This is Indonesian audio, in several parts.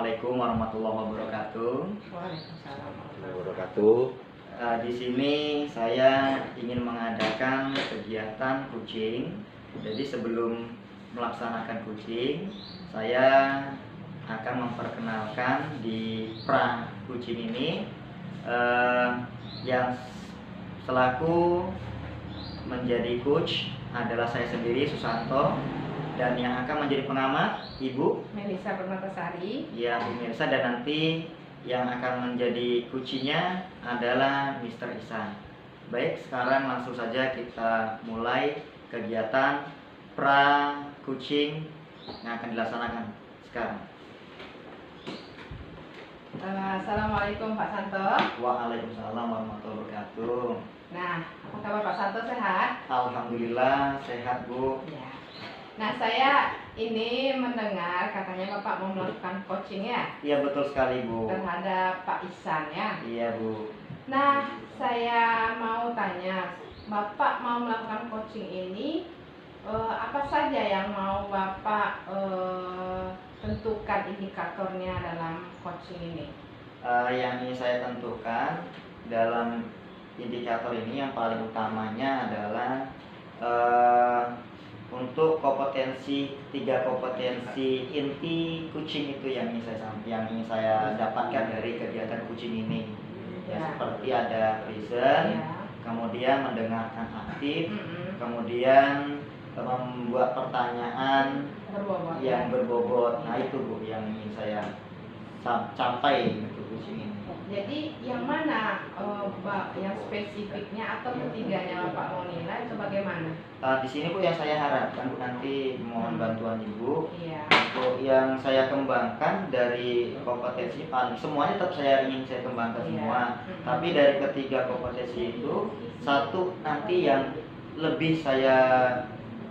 Assalamualaikum warahmatullahi wabarakatuh. Waalaikumsalam warahmatullahi wabarakatuh. Di sini saya ingin mengadakan kegiatan kucing. Jadi sebelum melaksanakan kucing, saya akan memperkenalkan di pra kucing ini yang selaku menjadi coach adalah saya sendiri, Susanto, dan yang akan menjadi pengamat Ibu Melisa Permatasari. ya, Bu Mirsa, dan nanti yang akan menjadi kucinya adalah Mr. Ihsan. Baik, sekarang langsung saja kita mulai kegiatan pra kucing yang akan dilaksanakan sekarang. Assalamualaikum Pak Santo. Waalaikumsalam warahmatullahi wabarakatuh. Nah, apa kabar Pak Santo, sehat? Alhamdulillah sehat, Bu. Ya. Nah, saya ini mendengar katanya Bapak mau melakukan coaching ya Iya, betul sekali, Bu. terhadap Pak Ihsan ya. Iya, Bu. Nah, saya mau tanya, Bapak mau melakukan coaching ini apa saja yang mau Bapak tentukan indikatornya dalam coaching ini? Yang ingin saya tentukan dalam indikator ini yang paling utamanya adalah untuk tiga kompetensi inti kucing itu yang ingin saya dapatkan dari kegiatan kucing ini. Ya, seperti ada present, kemudian mendengarkan aktif, kemudian membuat pertanyaan yang berbobot. Nah, itu, Bu, yang ingin saya capai untuk kucing ini. Jadi yang mana yang spesifiknya atau ketiganya Bapak mau nilai itu bagaimana? Di sini, Bu, yang saya harapkan, Bu, nanti mohon bantuan Ibu. Iya. Untuk yang saya kembangkan dari kompetensi paling semuanya tetap saya kembangkan semua. Tapi dari ketiga kompetensi itu satu nanti yang lebih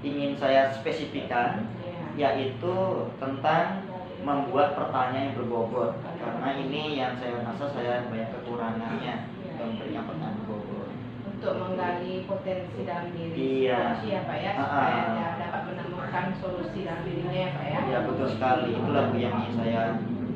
ingin saya spesifikkan, yaitu tentang membuat pertanyaan yang berbobot, karena ini yang saya rasa saya banyak kekurangannya memberikan pertanyaan berbobot untuk menggali potensi dalam diri solusi ya Pak ya, supaya dia dapat menemukan solusi dalam dirinya ya Pak ya. Iya, betul sekali, itulah Bu yang ingin saya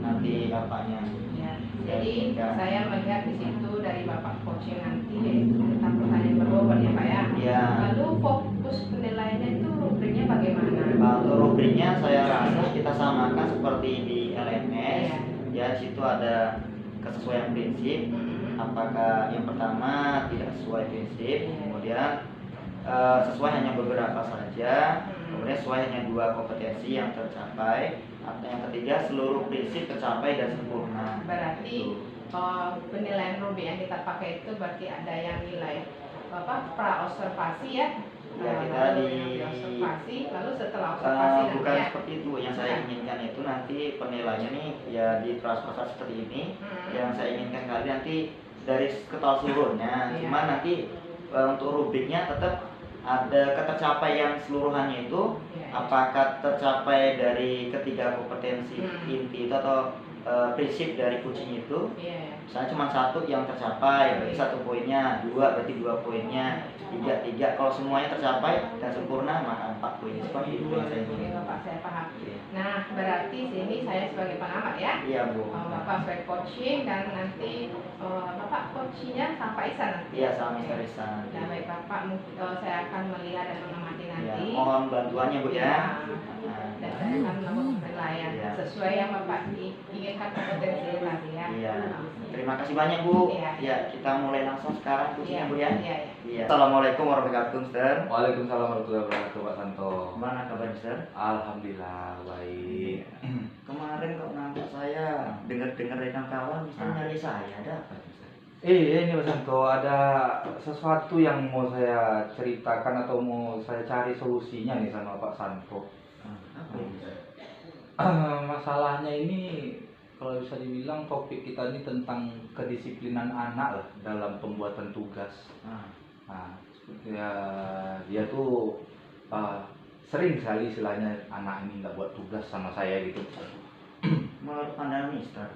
nanti apanya ya. Jadi saya melihat di situ dari Bapak coaching nanti tentang pertanyaan berbobot ya Pak ya. Iya. Lalu fokus penilaiannya itu rubriknya bagaimana? Untuk rubriknya saya rasa kita samakan seperti di LMS. Ya, di situ ada kesesuaian prinsip. Apakah yang pertama tidak sesuai prinsip, kemudian sesuai hanya beberapa saja, kemudian sesuai hanya 2 kompetensi yang tercapai, atau yang ketiga seluruh prinsip tercapai dan sempurna. Berarti penilaian rubrik yang kita pakai itu berarti ada yang nilai pra observasi ya. Ya, kita observasi, lalu setelah observasi bukan nanti seperti itu. Yang saya inginkan itu nanti penilaiannya nih ya di transversal seperti ini. Yang saya inginkan kali nanti dari ketahuan seluruhnya. Cuma nanti untuk rubriknya tetap ada ketercapaian seluruhannya itu, apakah tercapai dari ketiga kompetensi inti itu atau prinsip dari kucing itu. Misalnya cuma 1 yang tercapai, berarti 1 poinnya, 2 berarti 2 poinnya, 3. Kalau semuanya tercapai dan sempurna maka 4 poin. Seperti itu yang saya ingin. Bapak, saya paham. Nah, berarti sini saya sebagai pengamat ya. Iya, Bu. Bapak sebagai coaching dan nanti Bapak coachingnya sampai Ihsan nanti. Iya, sama Mr. Ihsan. Nah, baik Bapak, saya akan melihat dan mengamati nanti. Ya, mohon bantuannya, Bu ya. Dan saya akan melakukan penilaian sesuai yang Bapak inginkan kompetensi tadi ya. Iya. Terima kasih banyak, Bu. Iya. Ya, kita mulai langsung sekarang kucingnya, Bu ya. Iya. Assalamualaikum warahmatullahi wabarakatuh, Mister. Waalaikumsalam warahmatullahi wabarakatuh, Pak Santo. Gimana kabar, Mister? Alhamdulillah baik. Kemarin kok nampak saya dengar-dengar dari kawan, Mister nyari saya, ada apa, Mister? Ini Pak Santo, ada sesuatu yang mau saya ceritakan atau mau saya cari solusinya nih sama Pak Santo. Apa ini, Mister? Masalahnya ini kalau bisa dibilang topik kita ini tentang kedisiplinan anak lah dalam pembuatan tugas. Nah, ya, dia tuh sering sekali istilahnya anak ini nggak buat tugas sama saya gitu. Menurut pandangan Mister,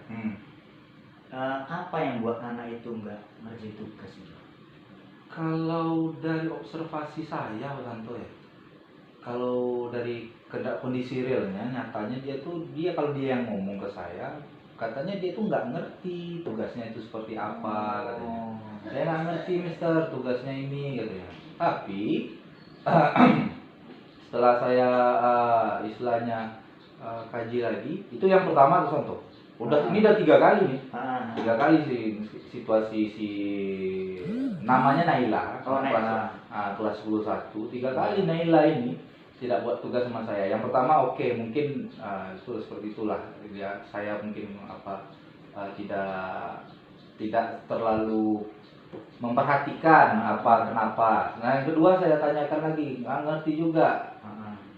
apa yang buat anak itu nggak ngerjain tugas itu? Kalau dari observasi saya, Pak Santo ya, kalau dari kondisi realnya, nyatanya dia kalau dia yang ngomong ke saya, katanya dia tuh nggak ngerti tugasnya itu seperti apa katanya. Saya nggak ngerti mister tugasnya ini katanya. Tapi setelah saya istilahnya kaji lagi, itu yang pertama tuh Santo. Ini udah 3 kali nih. 3 kali sih situasi si namanya Naila, kelas 11, 3 kali Naila ini tidak buat tugas sama saya. Yang pertama mungkin itu seperti itulah ya, saya mungkin tidak terlalu memperhatikan kenapa. Nah yang kedua saya tanyakan lagi, nggak ngerti juga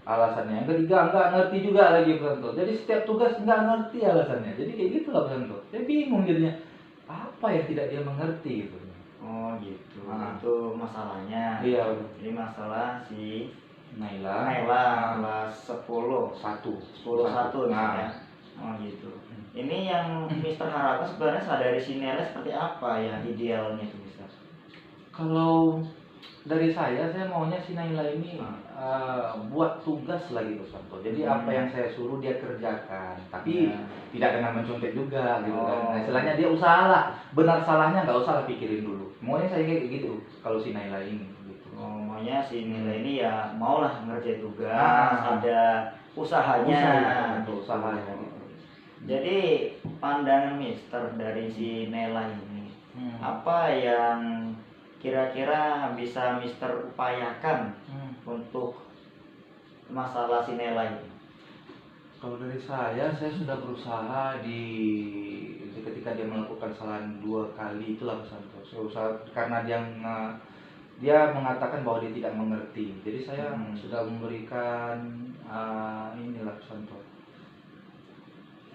alasannya. Yang ketiga nggak ngerti juga lagi Pak Santo. Jadi setiap tugas nggak ngerti alasannya. Jadi kayak gitu lah Pak Santo. Saya bingung jadinya, apa yang tidak dia mengerti gitu. Oh gitu, itu masalahnya. Iya. Jadi masalah si Naila kelas 10 1 Nah. ya. Oh gitu. Ini yang Mister harapkan sebenarnya dari si Naila seperti apa ya idealnya itu Mister? Kalau dari saya maunya si Naila ini buat tugas lagi Pak Santo. Jadi apa yang saya suruh dia kerjakan, tapi tidak dengan mencontek juga gitu kan. Nah, istilahnya dia usahalah, benar salahnya nggak usah lah pikirin dulu. Maunya saya kayak gitu kalau si Naila ini. Maunya si Naila ini ya maulah ngerjain tugas, ada usahanya gitu. Jadi pandangan Mister dari si Naila ini, apa yang kira-kira bisa Mister upayakan untuk masalah si Naila ini? Kalau dari saya sudah berusaha ketika dia melakukan kesalahan 2 kali itulah Pak Santo. Saya usaha karena dia mengatakan bahwa dia tidak mengerti. Jadi saya sudah memberikan inilah Pak Santo.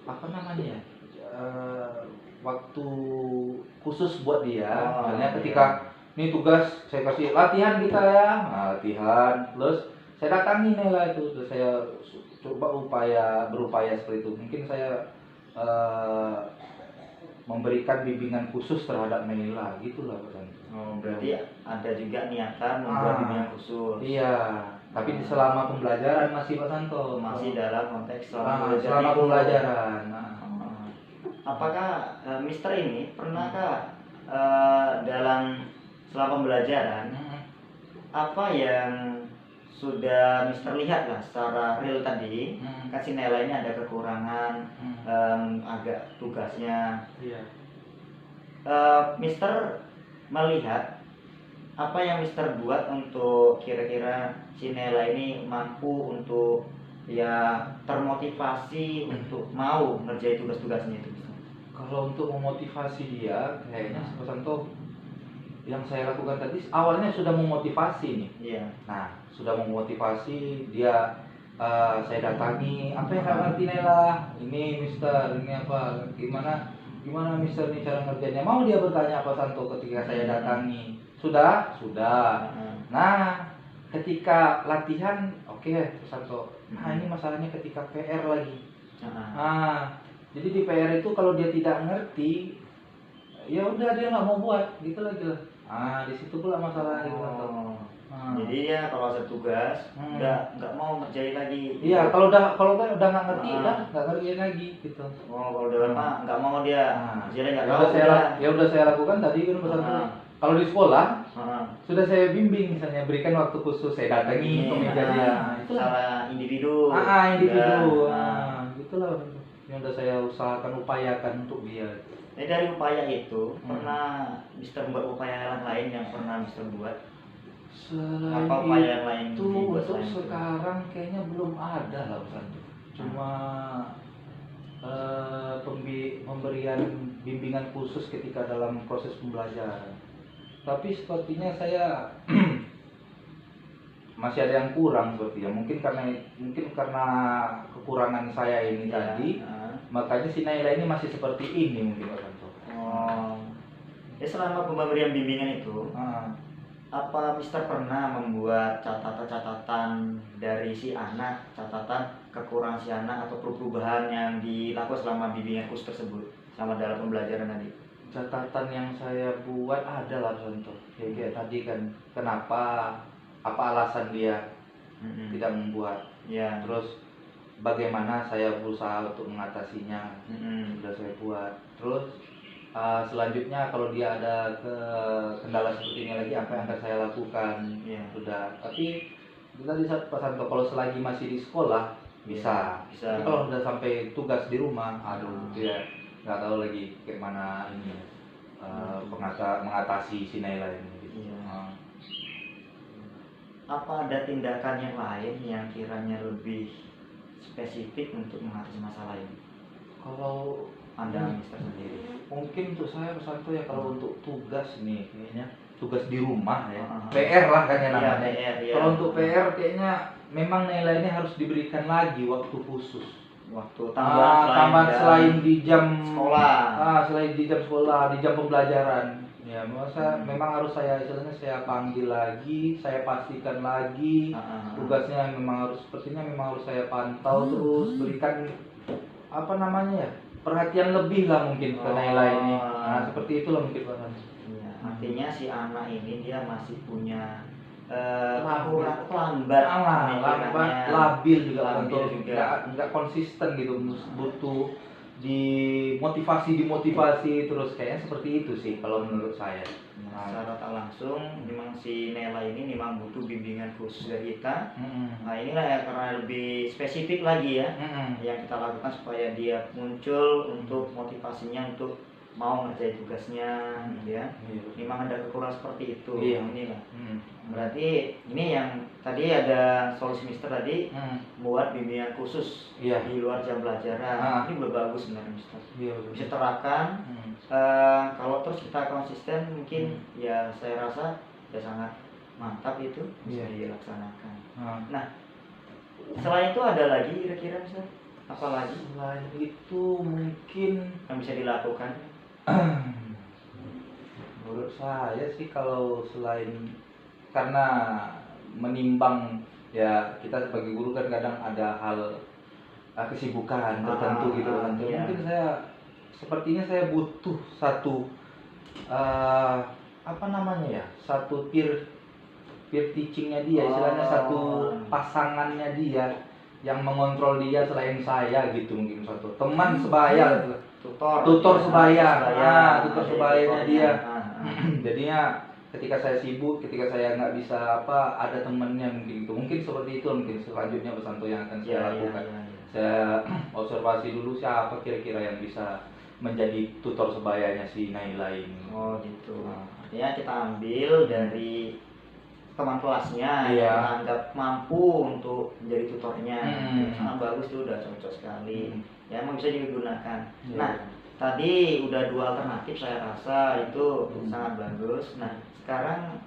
Apa namanya ya? Waktu khusus buat dia. Misalnya ketika ini tugas saya kasih latihan kita ya, latihan plus saya datangi Nela itu, terus saya coba berupaya seperti itu. Mungkin saya memberikan bimbingan khusus terhadap Nela gitulah Pak Santo. Berarti ada juga niatan membuat bimbingan khusus. Iya, tapi selama pembelajaran masih Pak Santo. Masih dalam konteks selama pembelajaran. Apakah Mister ini pernahkah dalam selama pembelajaran apa yang sudah Mister lihat lah secara real tadi, kan si Nela ini ada kekurangan agak tugasnya. Mister melihat apa yang Mister buat untuk kira-kira si Nela ini mampu untuk ya termotivasi untuk mau ngerjain tugas-tugasnya itu. Kalau untuk memotivasi dia, kayaknya Pak Santo yang saya lakukan tadi awalnya sudah memotivasi nih. Iya. Nah, sudah memotivasi dia, saya datangi, apa yang nggak ngerti Nela? Ini Mister, ini apa? Gimana Mister nih cara ngerjainnya? Mau dia bertanya Pak Santo ketika saya datangi. Sudah. Nah, ketika latihan, oke Pak Santo. Nah, ini masalahnya ketika PR lagi. Jadi di PR itu kalau dia tidak ngerti, ya udah dia nggak mau buat, gitu lagi lah. Di situ pula masalah gitu. Jadi ya kalau ada tugas nggak mau ngerjain lagi. Iya, kalau udah nggak ngerti, nggak ngerjain lagi gitu. Kalau udah lama nggak mau dia, jadi nggak tahu. Udah saya lakukan tadi kan Pak. Kalau di sekolah sudah saya bimbing, misalnya berikan waktu khusus, saya datangi ke meja dia. Itu salah individu. Gitulah yang udah saya usahakan upayakan untuk dia. Dari upaya itu pernah Mister buat upaya lain yang pernah Mister buat? Selain apa upaya yang lain itu untuk sekarang kayaknya belum ada lah Pak Santo. Cuma pemberian bimbingan khusus ketika dalam proses pembelajaran. Tapi sepertinya saya masih ada yang kurang sepertinya. Mungkin karena kekurangan saya ini tadi, makanya si Naila ini masih seperti ini mungkin Pak Santo. Ya selama pemberian bimbingan itu, apa Mister pernah membuat catatan dari si anak, catatan kekurangan si anak atau perubahan yang dilakukan selama bimbingan khusus tersebut, selama dalam pembelajaran tadi? Catatan yang saya buat adalah contoh kayak tadi kan, kenapa, apa alasan dia tidak membuat. Ya. Terus bagaimana saya berusaha untuk mengatasinya, sudah saya buat. Terus selanjutnya kalau dia ada kendala seperti ini lagi, apa yang akan saya lakukan? Ya. Sudah. Tapi tadi Pak Santo, kalau selagi masih di sekolah bisa. Tapi kalau sudah sampai tugas di rumah, aduh, dia nggak tahu lagi kayak mana ini mengatasi si Naila ini. Gitu. Iya. Apa ada tindakan yang lain yang kiranya lebih spesifik untuk mengatasi masalah ini? Kalau Anda Mister sendiri, mungkin untuk saya Pak Santo ya, kalau untuk tugas nih kayaknya tugas di rumah ya, Ah. PR lah kayaknya Iya, namanya. PR, ya. Kalau untuk PR kayaknya memang Naila ini harus diberikan lagi waktu khusus. waktu Tambahan selain di jam sekolah. selain di jam sekolah, di jam pembelajaran. Ya, memang harus istilahnya saya panggil lagi, saya pastikan lagi tugasnya memang harus memang harus saya pantau terus, berikan apa namanya ya, perhatian lebih lah mungkin ke Naila ini. Nah, seperti itulah mungkin Pak Santo. Ya, artinya si anak ini dia masih punya lambat, labil juga, nggak konsisten gitu, butuh dimotivasi terus, kayaknya seperti itu sih kalau menurut saya. Secara tak langsung memang si Nela ini memang butuh bimbingan khusus dari kita. Nah inilah ya, karena lebih spesifik lagi ya yang kita lakukan supaya dia muncul untuk motivasinya untuk mau ngerjain tugasnya gitu ya. Memang ada kekurangan seperti itu. Inilah. Berarti ini yang tadi ada solusi Mister tadi buat bimbingan khusus di luar jam pelajaran. Ini udah bagus sebenarnya Mister. Bisa terapkan. Kalau terus kita konsisten mungkin ya saya rasa ya sangat mantap itu bisa dilaksanakan. Nah selain itu ada lagi kira-kira Mister? Apa lagi? Selain itu mungkin yang bisa dilakukan? Menurut saya sih kalau selain, karena menimbang ya kita sebagai guru kan kadang ada hal kesibukan tertentu gitu kan. Mungkin sepertinya saya butuh satu apa namanya ya, satu peer teachingnya dia, istilahnya satu pasangannya dia yang mengontrol dia selain saya gitu, mungkin satu teman sebaya gitu. tutor sebaya tutornya dia. Jadinya ketika saya sibuk, ketika saya nggak bisa ada temennya mungkin seperti itu mungkin selanjutnya Pak Santo yang akan saya lakukan. Saya observasi dulu siapa kira-kira yang bisa menjadi tutor sebayanya si Naila ini. Oh gitu. Artinya kita ambil dari teman kelasnya yang anggap mampu untuk menjadi tutornya. Sangat bagus tuh, udah cocok sekali. Ya mau bisa digunakan. Nah tadi udah 2 alternatif saya rasa itu sangat bagus. Nah sekarang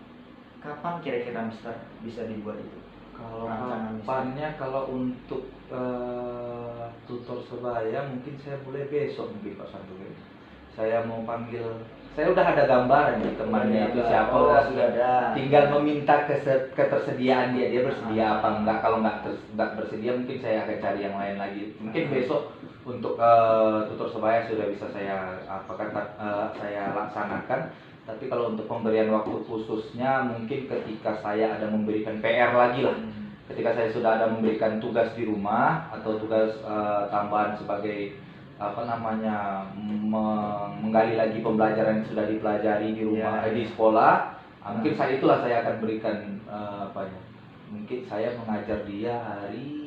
kapan kira-kira Mister bisa dibuat itu? Kalau kapannya, kalau untuk tutor sebaya mungkin saya boleh besok mungkin Pak Santo. Saya mau panggil, saya udah ada gambaran nih temannya itu siapa, sudah ada. Tinggal meminta ketersediaan dia bersedia apa enggak. Kalau enggak bersedia mungkin saya akan cari yang lain lagi. Mungkin besok untuk tutor sebaya sudah bisa saya saya laksanakan. Tapi kalau untuk pemberian waktu khususnya mungkin ketika saya ada memberikan PR lagi lah. Ketika saya sudah ada memberikan tugas di rumah atau tugas tambahan sebagai menggali lagi pembelajaran yang sudah dipelajari di rumah, di sekolah. Mungkin itulah saya akan berikan mungkin saya mengajar dia hari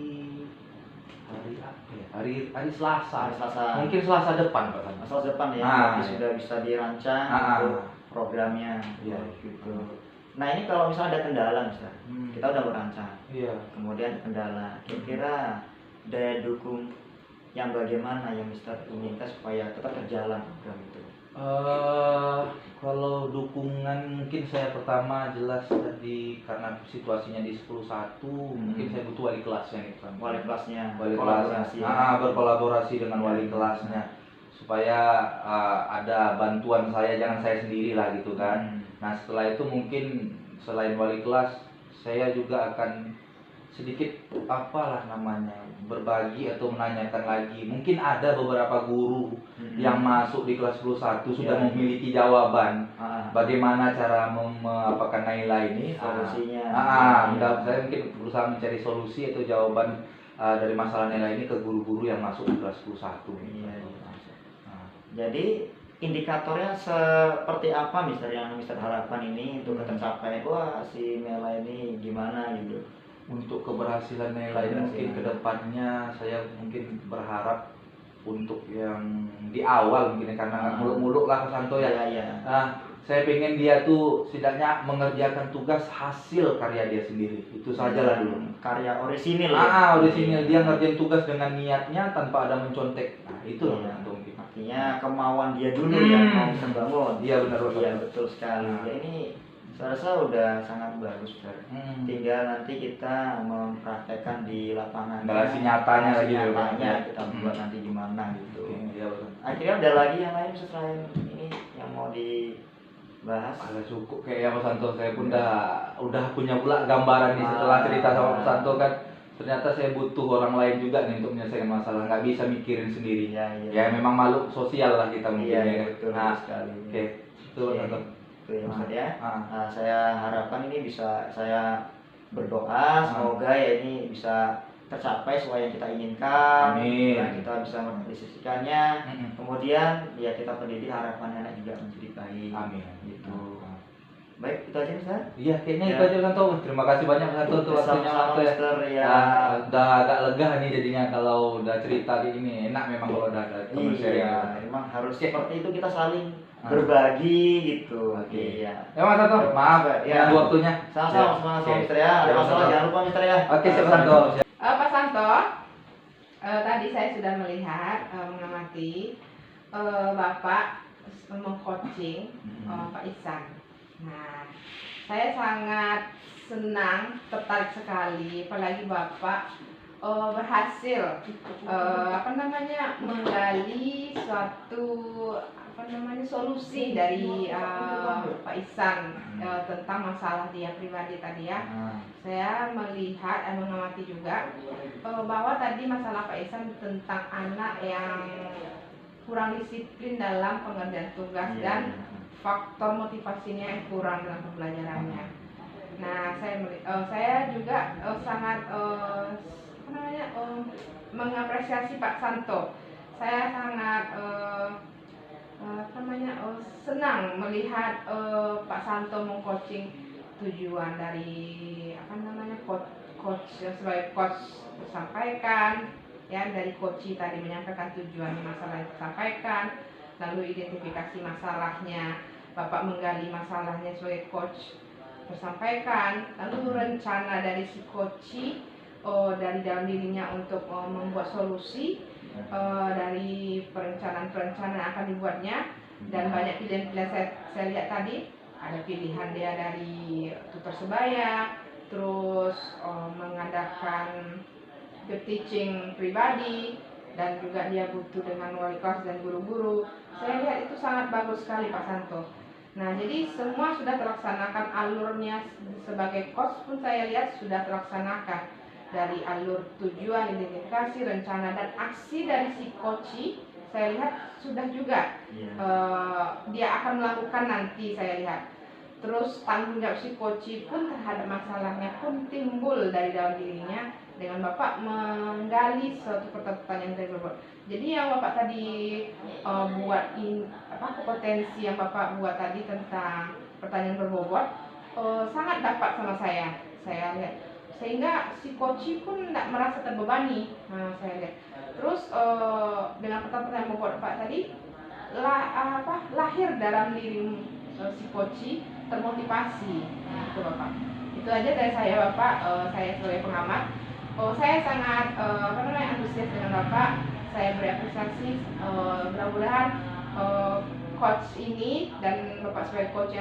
Selasa. Mungkin Selasa depan Pak. Selasa depan ya. Sudah bisa dirancang untuk programnya. Gitu. Nah ini kalau misalnya ada kendala Mister, kita udah merancang. Kemudian kendala, kira-kira daya dukung yang bagaimana yang Mister inginkan supaya tetap berjalan program itu? Kalau dukungan mungkin saya pertama jelas tadi karena situasinya di 10-1 mungkin saya butuh wali kelasnya gitu kan. Wali kelasnya berkolaborasi dengan wali kelasnya supaya ada bantuan saya, jangan saya sendiri lah gitu kan. Nah setelah itu mungkin selain wali kelas saya juga akan sedikit apalah namanya, berbagi atau menanyakan lagi. Mungkin ada beberapa guru yang masuk di kelas 21 sudah memiliki jawaban bagaimana cara apakah nilai ini, solusinya. saya mungkin berusaha mencari solusi atau jawaban dari masalah nilai ini ke guru-guru yang masuk di kelas 21. Jadi indikatornya seperti apa Mister yang Mister harapkan ini untuk tercapai? Wah, si Mela ini gimana gitu. Untuk keberhasilan nilai mungkin kedepannya saya mungkin berharap untuk yang di awal mungkin karena muluk-muluk lah Pak Santo ya. Saya pengen dia tuh setidaknya mengerjakan tugas hasil karya dia sendiri. Itu sajalah dulu. Karya orisinil. Orisinil, dia ngerjain tugas dengan niatnya tanpa ada mencontek. Nah, itu loh mungkin. Artinya kemauan dia dulu yang mau terbangun. Iya benar. Iya betul sekali. Ya ini saya rasa udah sangat bagus, tinggal nanti kita mempraktekkan di lapangan. Relasi nyatanya lagi. Kita buat nanti gimana gitu. Iya betul. Akhirnya ada lagi yang lain selain ini yang mau dibahas? Ada cukup kayaknya Mas Santo. Saya pun udah punya pula gambaran nih setelah cerita sama Mas Santo kan. Ternyata saya butuh orang lain juga nih untuk menyelesaikan masalah, nggak bisa mikirin sendiri. Ya memang makhluk sosial lah kita mungkin ya. Betul sekali. Oke, itu Santo. Itu ya Ustaz ya. Saya harapkan ini bisa, saya berdoa semoga ya ini bisa tercapai sesuai yang kita inginkan. Amin. Dan kita bisa merealisasikannya. Kemudian ya kita pendidik harapan anak juga menjadi baik. Amin. Gitu. Baik, itu aja Ustaz. Iya, kayaknya itu aja Santo. Terima kasih banyak Santo untuk waktunya Mister ya. Udah agak lega nih jadinya kalau udah cerita kayak gini. Enak memang kalau udah ada teman sharing. Iya, memang harus seperti itu, kita saling berbagi gitu. Iya. Ya Mas Santo, maaf ya waktunya. Sama-sama Mister ya. Ada masalah jangan lupa Mister ya. Oke, siap Santo. Pak Santo, tadi saya sudah melihat mengamati Bapak mengcoaching Pak Ihsan. Nah, saya sangat senang, tertarik sekali, apalagi Bapak berhasil menggali suatu solusi dari Pak Ihsan tentang masalah dia pribadi tadi ya. Saya melihat dan mengamati juga bahwa tadi masalah Pak Ihsan tentang anak yang kurang disiplin dalam pengerjaan tugas dan faktor motivasinya yang kurang dalam pembelajarannya. Nah, saya juga sangat mengapresiasi Pak Santo. Saya sangat senang melihat Pak Santo mengcoaching tujuan dari coach sebagai coach disampaikan ya, dari coach tadi menyampaikan tujuan masalah yang disampaikan, lalu identifikasi masalahnya, Bapak menggali masalahnya sebagai coach tersampaikan, lalu rencana dari si coach dari dalam dirinya untuk membuat solusi dari perencanaan-perencanaan yang akan dibuatnya, dan banyak pilihan-pilihan saya lihat tadi, ada pilihan dia dari tutor sebaya, terus mengadakan the teaching pribadi, dan juga dia butuh dengan wali kelas dan guru-guru. Saya lihat itu sangat bagus sekali Pak Santo. Nah, jadi semua sudah terlaksanakan, alurnya sebagai coach pun saya lihat sudah terlaksanakan. Dari alur tujuan, identifikasi, rencana, dan aksi dari si coach, saya lihat sudah juga dia akan melakukan nanti saya lihat. Terus tanggung jawab si coach pun terhadap masalahnya pun timbul dari dalam dirinya dengan Bapak menggali suatu pertanyaan yang berbuat. Jadi yang Bapak tadi kompetensi yang Bapak buat tadi tentang pertanyaan berbobot sangat dapat sama saya lihat, sehingga si coach pun tidak merasa terbebani. Saya lihat. Terus dengan pertanyaan berbobot Bapak tadi lahir dalam diri si coach termotivasi. Itu Bapak. Itu aja dari saya Bapak. Saya sebagai pengamat. Saya sangat antusias dengan Bapak. Saya berapresiasi. Mudah-mudahan coach ini dan Bapak sebagai coach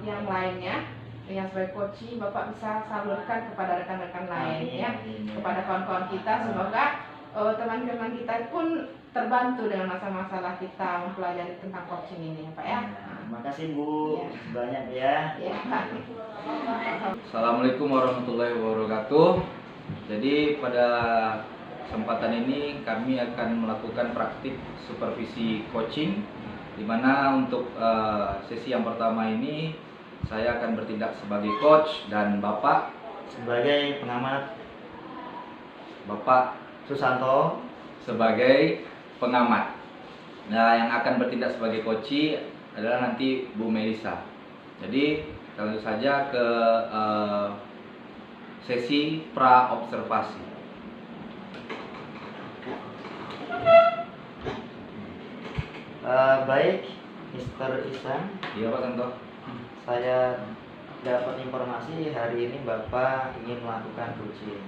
yang lainnya, yang sebagai coach Bapak bisa salurkan kepada rekan-rekan lain ya, kepada kawan-kawan kita. Semoga teman-teman kita pun terbantu dengan masalah-masalah kita mempelajari tentang coaching ini, Pak ya. Terima kasih Bu, banyak ya. Assalamualaikum warahmatullahi wabarakatuh. Jadi pada kesempatan ini kami akan melakukan praktik supervisi coaching, di mana untuk sesi yang pertama ini saya akan bertindak sebagai coach dan Bapak sebagai pengamat, Bapak Susanto sebagai pengamat. Nah, yang akan bertindak sebagai coach adalah nanti Bu Melisa. Jadi langsung saja ke sesi pra observasi. Baik, Mr. Isan, Iya Pak Santo. saya dapat informasi hari ini Bapak ingin melakukan coaching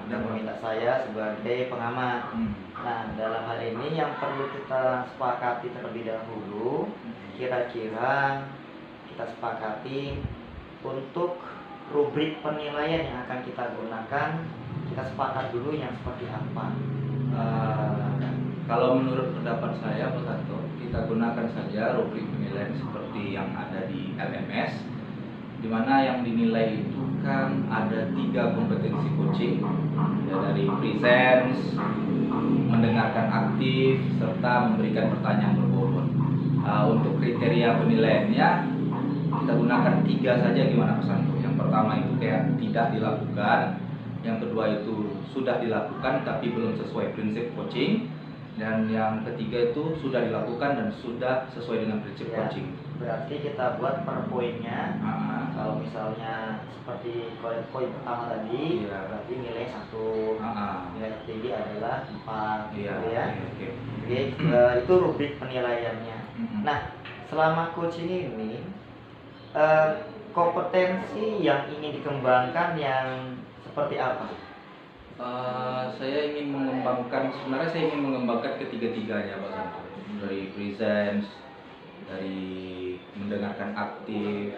dan meminta saya sebagai pengamat. Nah, dalam hal ini yang perlu kita sepakati terlebih dahulu, kira-kira kita sepakati untuk rubrik penilaian yang akan kita gunakan, kita sepakat dulu yang seperti apa. Kalau menurut pendapat saya Pak Santo, kita gunakan saja rubrik penilaian seperti yang ada di LMS, di mana yang dinilai itu kan ada 3 kompetensi coaching, ya, dari presence, mendengarkan aktif, serta memberikan pertanyaan berbobot. Untuk kriteria penilaiannya kita gunakan 3 saja, gimana Pak Santo? Yang pertama itu kayak tidak dilakukan, yang kedua itu sudah dilakukan tapi belum sesuai prinsip coaching, dan yang ketiga itu sudah dilakukan dan sudah sesuai dengan prinsip coaching. Berarti kita buat per poinnya. Kalau misalnya seperti poin pertama tadi, berarti nilai 1, nilai tertinggi adalah 4, gitu ya. Oke, itu rubrik penilaiannya. Nah, selama coaching ini, kompetensi yang ingin dikembangkan yang seperti apa? Saya ingin mengembangkan ketiga-tiganya Pak Santo, dari presence, dari mendengarkan aktif,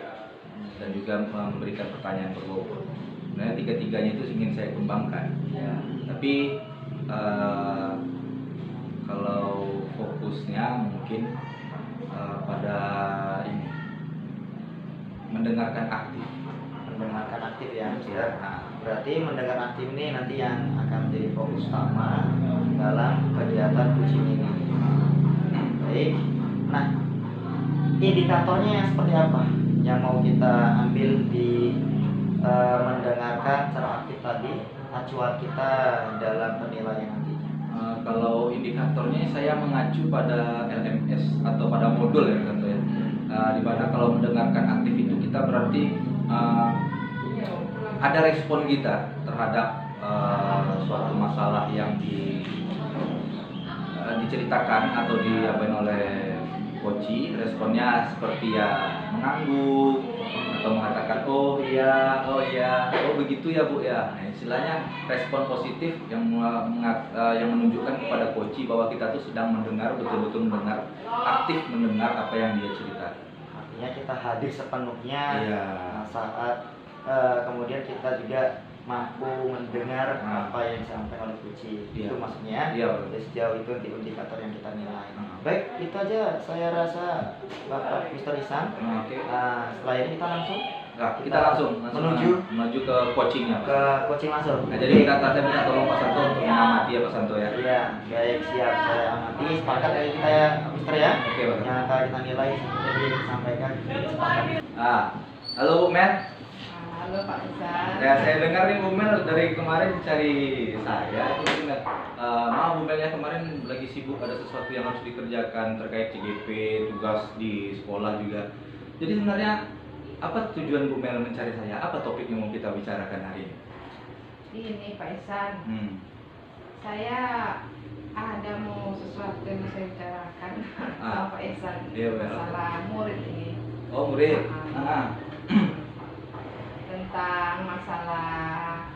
dan juga memberikan pertanyaan berbobot. Sebenarnya 3-tiganya itu ingin saya kembangkan. Tapi kalau fokusnya mungkin pada ini, mendengarkan aktif. Mendengarkan aktif ya, Mister. Berarti mendengar aktif ini nanti yang akan menjadi fokus utama dalam kegiatan coaching ini. Baik. Nah, indikatornya yang seperti apa yang mau kita ambil di mendengarkan secara aktif tadi, acuan kita dalam penilaian nantinya? Kalau indikatornya saya mengacu pada LMS atau pada modul ya tentu ya. Di mana kalau mendengarkan aktif itu kita berarti ada respon kita terhadap suatu masalah yang diceritakan atau diapain oleh coach. Responnya seperti ya mengangguk atau mengatakan oh iya, oh begitu ya Bu ya. Nah, istilahnya respon positif yang menunjukkan kepada coach bahwa kita tuh sedang mendengar, betul-betul mendengar, aktif mendengar apa yang dia ceritakan. Artinya kita hadir sepenuhnya saat kemudian kita juga mampu mendengar apa yang disampaikan oleh coach. Itu maksudnya. Sejauh itu indikator yang kita nilai. Baik, itu aja saya rasa Bapak Mr. Isan. Setelah ini kita langsung menuju ke coachingnya. Ke coaching langsung. Nah, jadi saya minta tolong Pak Santo untuk mengamati ya Pak Santo ya. Iya, baik, siap, saya amati. Sepakat dari kita ya, Mister ya. Oke Pak. Yang akan kita nilai seperti disampaikan. Sepakat. Halo Bu Mel. Halo Pak Isan. Ya, saya dengar nih Bu Mel dari kemarin cari saya. Bu Melnya kemarin lagi sibuk, ada sesuatu yang harus dikerjakan terkait CGP, tugas di sekolah juga. Jadi sebenarnya apa tujuan Bu Mel mencari saya? Apa topik yang mau kita bicarakan hari ini? Ini Pak Isan. Saya ada mau sesuatu yang saya bicarakan sama Pak Isan. Masalah murid ini. Oh, murid. Tentang masalah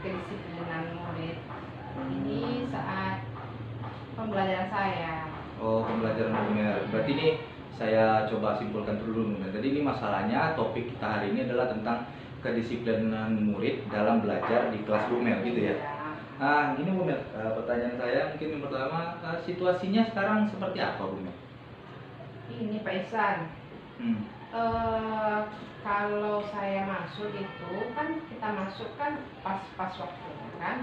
kedisiplinan murid ini saat pembelajaran saya. Oh, pembelajaran Bu Mel. Berarti ini saya coba simpulkan dulu. Jadi ini masalahnya, topik kita hari ini adalah tentang kedisiplinan murid dalam belajar di kelas Bu Mel, gitu ya. Gini Bu Mel, pertanyaan saya mungkin yang pertama, situasinya sekarang seperti apa Bu Mel? Ini Pak Isan, Kalau saya masuk itu kan kita masuk kan pas waktunya kan.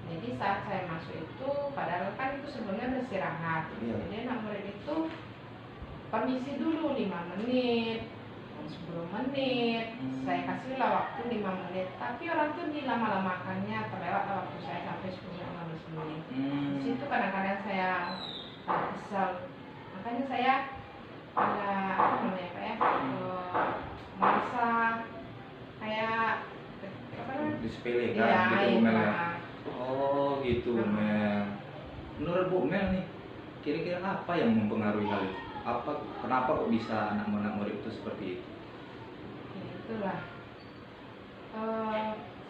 Jadi saat saya masuk itu padahal kan itu sebelumnya beristirahat. Iya. Jadi anak murid itu permisi dulu 5 menit, 10 menit. Saya kasihlah waktu 5 menit. Tapi orang tuh dilama-lamakannya, terlewatlah waktu saya sampai 10-15 menit. Di situ kadang-kadang saya kesal. Makanya saya ada apa namanya Pak ya? Merasa kayak apa namanya? Disepelekan Iya, gitu Bu Mel ya. Pak. Oh gitu Bu Mel. Menurut Bu Mel nih, kira-kira apa yang mempengaruhi hal itu? Kenapa kok bisa anak murid itu seperti itu? Ya, itulah.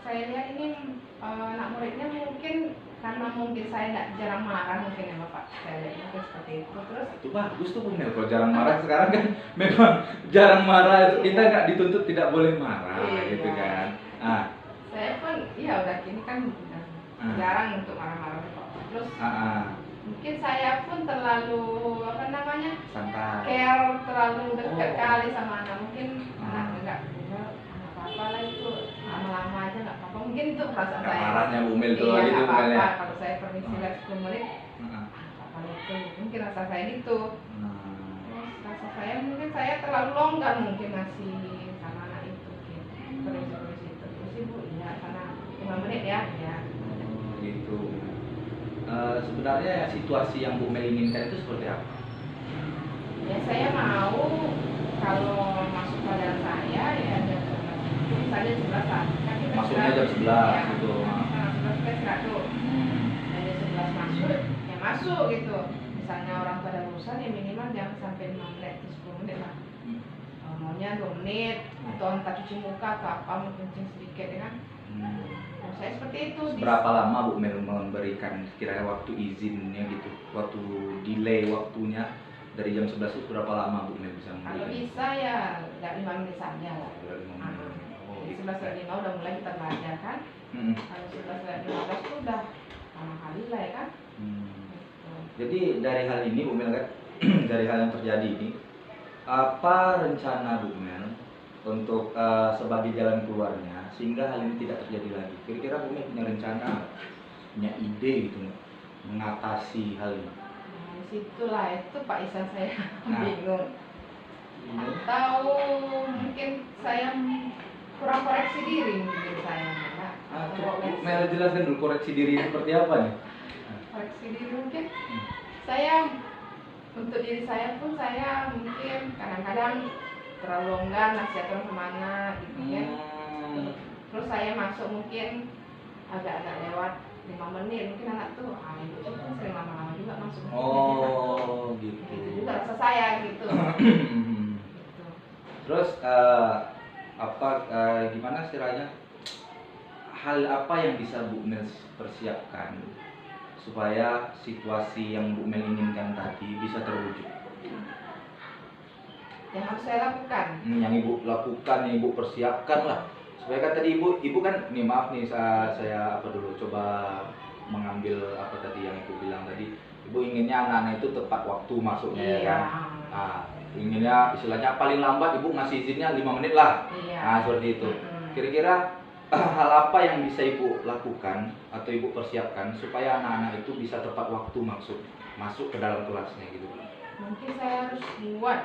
Saya lihat ini anak muridnya mungkin karena mungkin saya tidak jarang marah mungkin ya Bapak. Saya lihat mungkin seperti itu. Terus Itu bagus tuh Bu Mel, kalau jarang marah sekarang kan memang jarang marah, kita nggak dituntut tidak boleh marah gitu kan. Ah, saya pun ya udah kini kan udah jarang untuk marah-marah Bapak. Terus mungkin saya pun terlalu apa namanya santai. care, terlalu dekat kali sama anak. Mungkin anak enggak apa-apa lah itu, lama-lama aja nggak apa-apa. Mungkin itu perasaan Nggak saya. marahnya Bu Mel tuh Iya, gitu nggak Bu Mel ya. apa-apa. Kalau saya permisi lah 10 menit, apa itu mungkin rasa saya gitu. Terus rasa saya mungkin saya terlalu longgar mungkin ngasih sama anak itu mungkin. Permisi itu. Terus ibu iya sana 5 menit ya. Ya. Gitu. Sebenarnya situasi yang Bu Mel inginkan itu seperti apa? Ya saya mau kalau masuk pelajaran saya ya jam 11 misalnya 11 lah. Kan kita Masuknya jam 11 ya, gitu. 11 kita istirahat tuh. Dan jam 11 masuk, ya masuk gitu. Misalnya orang pada urusan ya minimal jangan sampai 5 menit atau 10 menit lah. Maunya 2 menit atau entah cuci muka atau apa mau kencing sedikit ya kan. Nah, saya seperti itu. Berapa lama Bu Mel memberikan kira-kira waktu izinnya gitu? Waktu delay waktunya dari jam 11 itu berapa lama Bu Mel bisa Kalau memberikan? bisa ya nggak 5 menit saja lah. 5 menit. Oh, gitu. 11.05 udah mulai kita belajar kan. Kalau 11.15 itu udah lama kali lah ya kan. Gitu. Jadi dari hal ini Bu Mel kan, dari hal yang terjadi ini, apa rencana Bu Mel untuk sebagai jalan keluarnya sehingga hal ini tidak terjadi lagi? Kira-kira Bu Mel punya rencana, punya ide gitu mengatasi hal ini? Nah, disitulah itu Pak Isan saya Nah. bingung. Atau mungkin saya kurang koreksi diri mungkin saya. Coba Bu Mel jelaskan dulu koreksi diri seperti apa nih? Koreksi diri mungkin saya untuk diri saya pun saya mungkin kadang-kadang terlalu longgar nasihat orang kemana gitu ya. Terus saya masuk mungkin agak-agak lewat 5 menit mungkin anak tuh ibu itu kan sering lama-lama juga masuk. Oh gitu. Itu juga rasa saya gitu. Gitu. Terus gimana istilahnya, hal apa yang bisa Bu Mel persiapkan supaya situasi yang Bu Mel inginkan tadi bisa terwujud? Yang harus saya lakukan. Yang Ibu lakukan, yang Ibu persiapkan lah. Supaya kan tadi Ibu kan, nih maaf nih saya coba mengambil apa tadi yang Ibu bilang tadi. Ibu inginnya anak-anak itu tepat waktu masuknya ya kan. Nah, inginnya istilahnya paling lambat Ibu ngasih izinnya 5 menit lah. Iya. Nah, seperti itu. Kira-kira hal apa yang bisa Ibu lakukan atau Ibu persiapkan supaya anak-anak itu bisa tepat waktu masuk ke dalam kelasnya gitu? Mungkin saya harus buat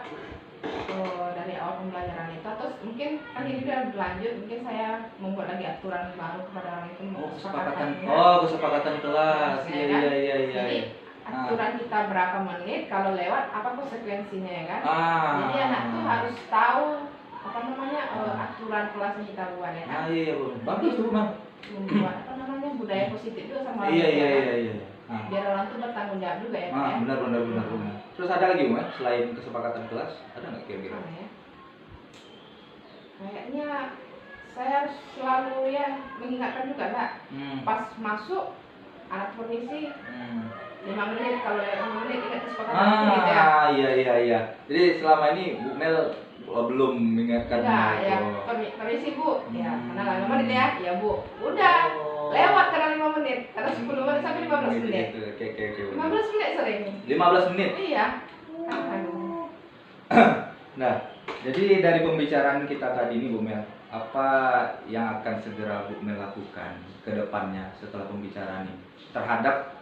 dari awal pembelajaran itu, atau mungkin kan ini udah berlanjut, mungkin saya membuat lagi aturan baru kepada orang itu. Kesepakatan kelas. Iya. Jadi aturan kita berapa menit, kalau lewat apa konsekuensinya ya kan. Jadi anak tuh harus tahu apa namanya aturan kelas yang kita buat ya kan. Iya, bagus tuh Bang. Membuat apa namanya budaya positif juga sama orang tua. Iya. Biar orang tuh bertanggung jawab juga ya Pak ya. Benar. Terus ada lagi Bu, selain kesepakatan kelas, ada nggak kira-kira? Ya? Kayaknya saya harus selalu ya mengingatkan juga Pak. Pas masuk anak permisi 5 menit, kalau 5 menit ingat kesepakatan gitu ya. Iya. Jadi selama ini Bu Mel belum mengingatkan ya permisi Bu. Ya, karena 5 menit ya. Ya Bu. Udah. Lewat karena 5 menit, karena 10 menit sampai 15 menit. Oke. 15 menit sering. 15 menit. Iya. Nah, Jadi dari pembicaraan kita tadi ini Bu Mel, apa yang akan segera Bu Mel lakukan ke depannya setelah pembicaraan ini terhadap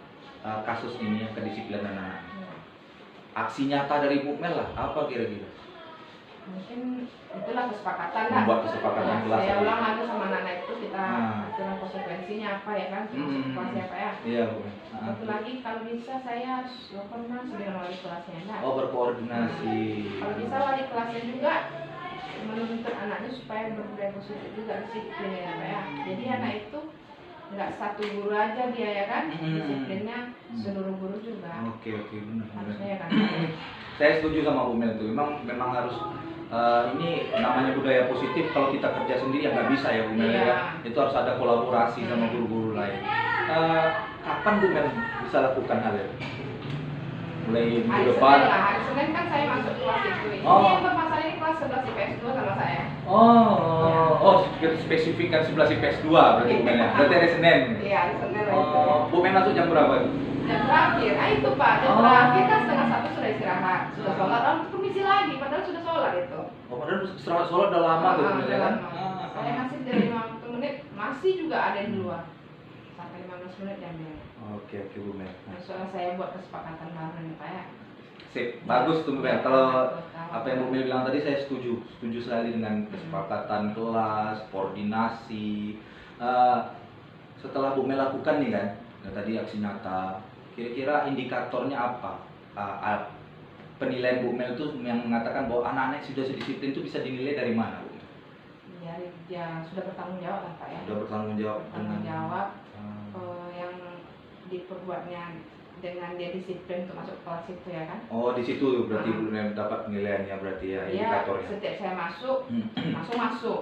kasus ini yang kedisiplinan anak? Aksi nyata dari Bu Mel lah, apa kira-kira? Mungkin itulah kesepakatan lah. Membuat kesepakatan Ya, kelas saya tadi. ulang lagi sama anak itu kita Nah. aturan konsekuensinya apa ya kan, konsekuensi apa ya. Iya Bu Mel. Satu lagi kalau bisa saya koordinasi dengan wali kelasnya. Nah, Oh, berkoordinasi. kalau bisa wali kelasnya juga menuntut anaknya supaya berbudaya positif juga, disiplin ya Pak ya. Jadi anak itu nggak satu guru aja dia ya kan, disiplinnya seluruh guru juga. Oke benar. Harusnya ya kan. Saya setuju sama Bu Mel itu. Memang harus ini namanya budaya positif. Kalau kita kerja sendiri ya nggak bisa ya Bu Mel Iya. ya. Itu harus ada kolaborasi sama guru-guru lain. Kapan Bu Mel bisa lakukan hal itu? Mulai minggu Hari depan. Senin lah, hari Senin kan saya masuk kelas itu. Ini Oh. yang bermasalah ini kelas 11 IPS 2 sama saya. Oh, spesifikkan 11 IPS 2 berarti Bu Mel ya. Berarti hari Senin. Iya, hari Senin lah itu. Oh, Bu Mel masuk jam berapa? Jam terakhir, nah itu Pak, jam Oh. terakhir kan setengah satu sudah istirahat, sudah sholat, lalu permisi lagi, padahal sudah sholat itu. Oh, padahal sholat udah lama tuh Bu Mel ya kan? Saya ngasih dari 50 menit, masih juga ada di luar. Sampai 15 menit diambil. Oke Bu Mel. Nah, soalnya saya buat kesepakatan baru nih Pak ya. Sip, bagus tuh Bu Mel. Kalau apa yang Bu Mel bilang tadi saya setuju sekali dengan kesepakatan kelas, koordinasi. Setelah Bu Mel lakukan nih kan, tadi aksi nyata, kira-kira indikatornya apa? Penilaian Bu Mel itu yang mengatakan bahwa anak-anak yang sudah disiplin itu bisa dinilai dari mana Bu Mel? Ya sudah bertanggung jawab lah Pak ya. Sudah bertanggung jawab Bertanggung jawab yang diperbuatnya dengan dia disiplin untuk masuk kelas itu ya kan. Oh, di situ berarti Bu Mel dapat penilaiannya berarti ya, Iya, indikatornya. setiap saya masuk, langsung masuk.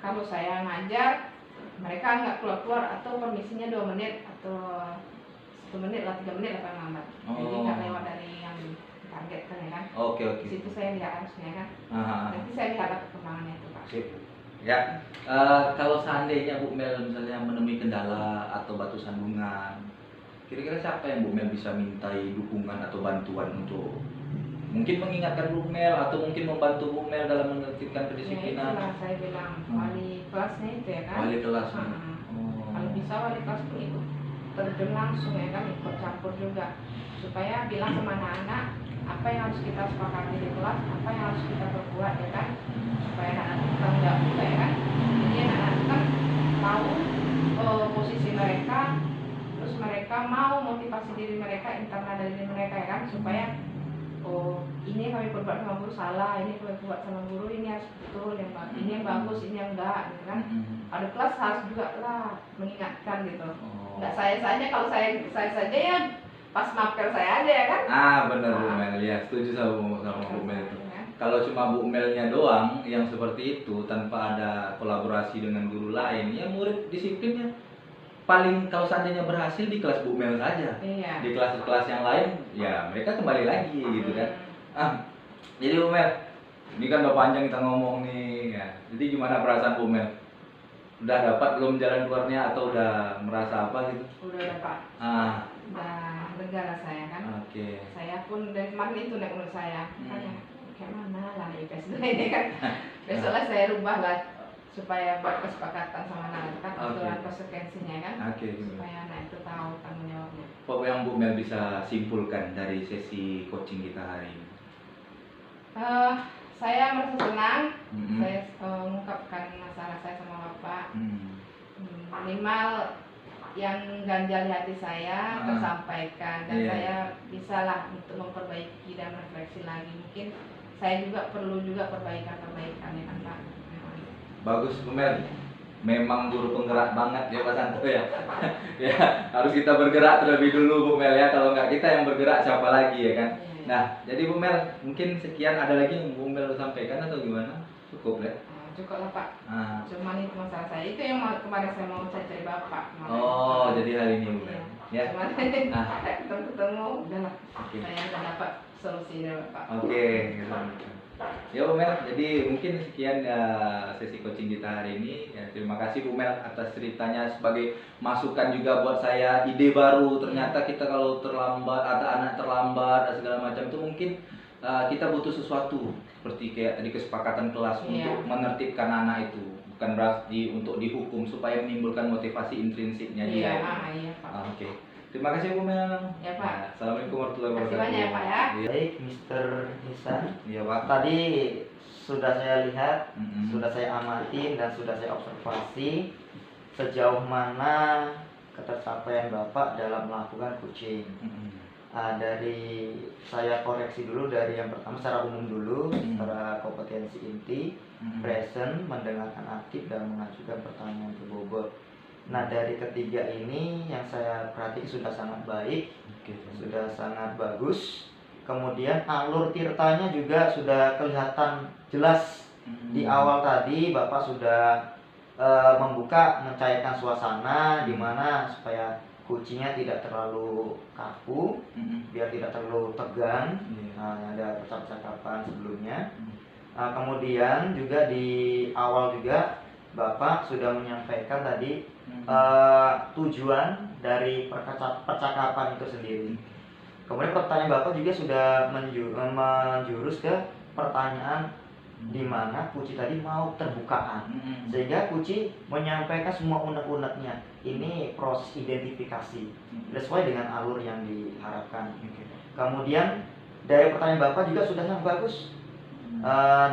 Kalau saya ngajar, mereka nggak keluar-keluar atau permisinya 2 menit atau 1 menit lah, 3 menit lah paling lambat. Jadi nggak lewat dari yang ditargetkan ya kan. Oke. Di situ saya lihat harusnya kan. Aha. Nanti saya lihat perkembangannya itu Pak. Sip. Ya, kalau seandainya Bu Mel misalnya menemui kendala atau batu sandungan, kira-kira siapa yang Bu Mel bisa mintai dukungan atau bantuan untuk mungkin mengingatkan Bu Mel atau mungkin membantu Bu Mel dalam menertibkan Ya kedisiplinan? itulah saya bilang wali kelasnya itu ya kan. Wali kelas. Kalau bisa wali kelas pun ikut terjun langsung ya kan, ikut campur juga supaya bilang sama anak-anak apa yang harus kita sepakati di kelas, apa yang harus kita perbuat ya kan, supaya anak-anak bertanggung jawab juga ya kan. Jadi anak-anak kan tahu posisi mereka, terus mereka mau motivasi diri mereka, internal dari diri mereka ya kan, supaya ini kami perbuat sama guru salah, ini kami perbuat sama guru ini harus betul, ini yang bagus, ini yang enggak gitu kan. Ada kelas harus juga lah mengingatkan gitu. Enggak saya saja, kalau saya saja ya pas masker saya aja ya kan. Benar Bu Mel, ya setuju sama Bu Mel itu. Kalau cuma Bu Melnya doang yang seperti itu tanpa ada kolaborasi dengan guru lain, ya murid disiplinnya paling kalau seandainya berhasil di kelas Bu Mel saja. Iya. Di kelas-kelas yang lain ya mereka kembali lagi gitu kan. Jadi Bu Mel, ini kan udah panjang kita ngomong nih ya. Jadi gimana perasaan Bu Mel? Udah dapat belum jalan keluarnya atau udah merasa apa gitu? Udah dapat. Udah lega lah saya kan. Oke. Saya pun dari kemarin itu naik menurut saya. Makanya kayak mana lah IPS ini kan. Besoknya saya rubah lah supaya buat kesepakatan sama anak kan, aturan konsekuensinya kan. Supaya anak itu tahu tanggung jawabnya. Apa yang Bu Mel bisa simpulkan dari sesi coaching kita hari ini? Saya merasa senang, saya mengungkapkan masalah saya sama Bapak. Minimal yang ganjal di hati saya tersampaikan dan saya bisalah untuk memperbaiki dan refleksi lagi. Mungkin saya juga perlu juga perbaikan-perbaikan ya kan Pak. Bagus Bu Mel, memang guru penggerak banget ya Pak Santo ya. Ya harus kita bergerak terlebih dulu Bu Mel ya, kalau nggak kita yang bergerak siapa lagi ya kan. Nah jadi Bu Mel mungkin sekian, ada lagi yang Bu Mel sampaikan atau gimana? Cukup ya? Cukup lah Pak. Cuman itu masalah saya, itu yang kemarin saya mau cari Bapak. Oh jadi hari ini Bu Mel ya. Cuman ketemu udahlah. Saya udah dapat solusi dari Bapak. Oke, gitu. Ya Bu Mel, jadi mungkin sekian sesi coaching kita hari ini. Ya, terima kasih Bu Mel atas ceritanya, sebagai masukan juga buat saya, ide baru. Ternyata kita kalau terlambat, ada anak terlambat, dan segala macam itu mungkin kita butuh sesuatu seperti kayak tadi kesepakatan kelas Iya. untuk menertibkan anak itu, bukan berarti untuk dihukum, supaya menimbulkan motivasi intrinsiknya dia. Iya, itu. iya Pak. Oke. Terima kasih Bu Menang. Ya, Pak. Nah, Assalamualaikum warahmatullahi Terima kasih wabarakatuh. banyak ya, Pak, ya. Iya. Baik, Mr. Hisan. Iya Pak. Tadi sudah saya lihat, Mm-mm. sudah saya amati dan sudah saya observasi sejauh mana ketercapaian Bapak dalam melakukan coaching. Mm-mm. Dari saya koreksi dulu dari yang pertama secara umum dulu, Mm. secara kompetensi inti, Mm-mm. present, mendengarkan aktif dan mengajukan pertanyaan ke bobot. Nah, dari ketiga ini yang saya perhatikan sudah sangat baik, Oke. sudah sangat bagus. Kemudian alur tirtanya juga sudah kelihatan jelas. Mm-mm. Di awal tadi Bapak sudah membuka, mencairkan suasana di mana supaya kucingnya tidak terlalu kaku, Mm-mm. biar tidak terlalu tegang. Iya. Nah, ada percakapan sebelumnya. Mm. Nah, kemudian juga di awal juga Bapak sudah menyampaikan tadi Mm-mm. tujuan dari percakapan itu sendiri. Kemudian pertanyaan Bapak juga sudah menjurus ke pertanyaan di mana Kuci tadi mau terbukaan, Mm-mm. sehingga Kuci menyampaikan semua unek-uneknya. Ini proses identifikasi Mm-mm. sesuai dengan alur yang diharapkan. Oke. Kemudian dari pertanyaan Bapak juga sudah sangat bagus,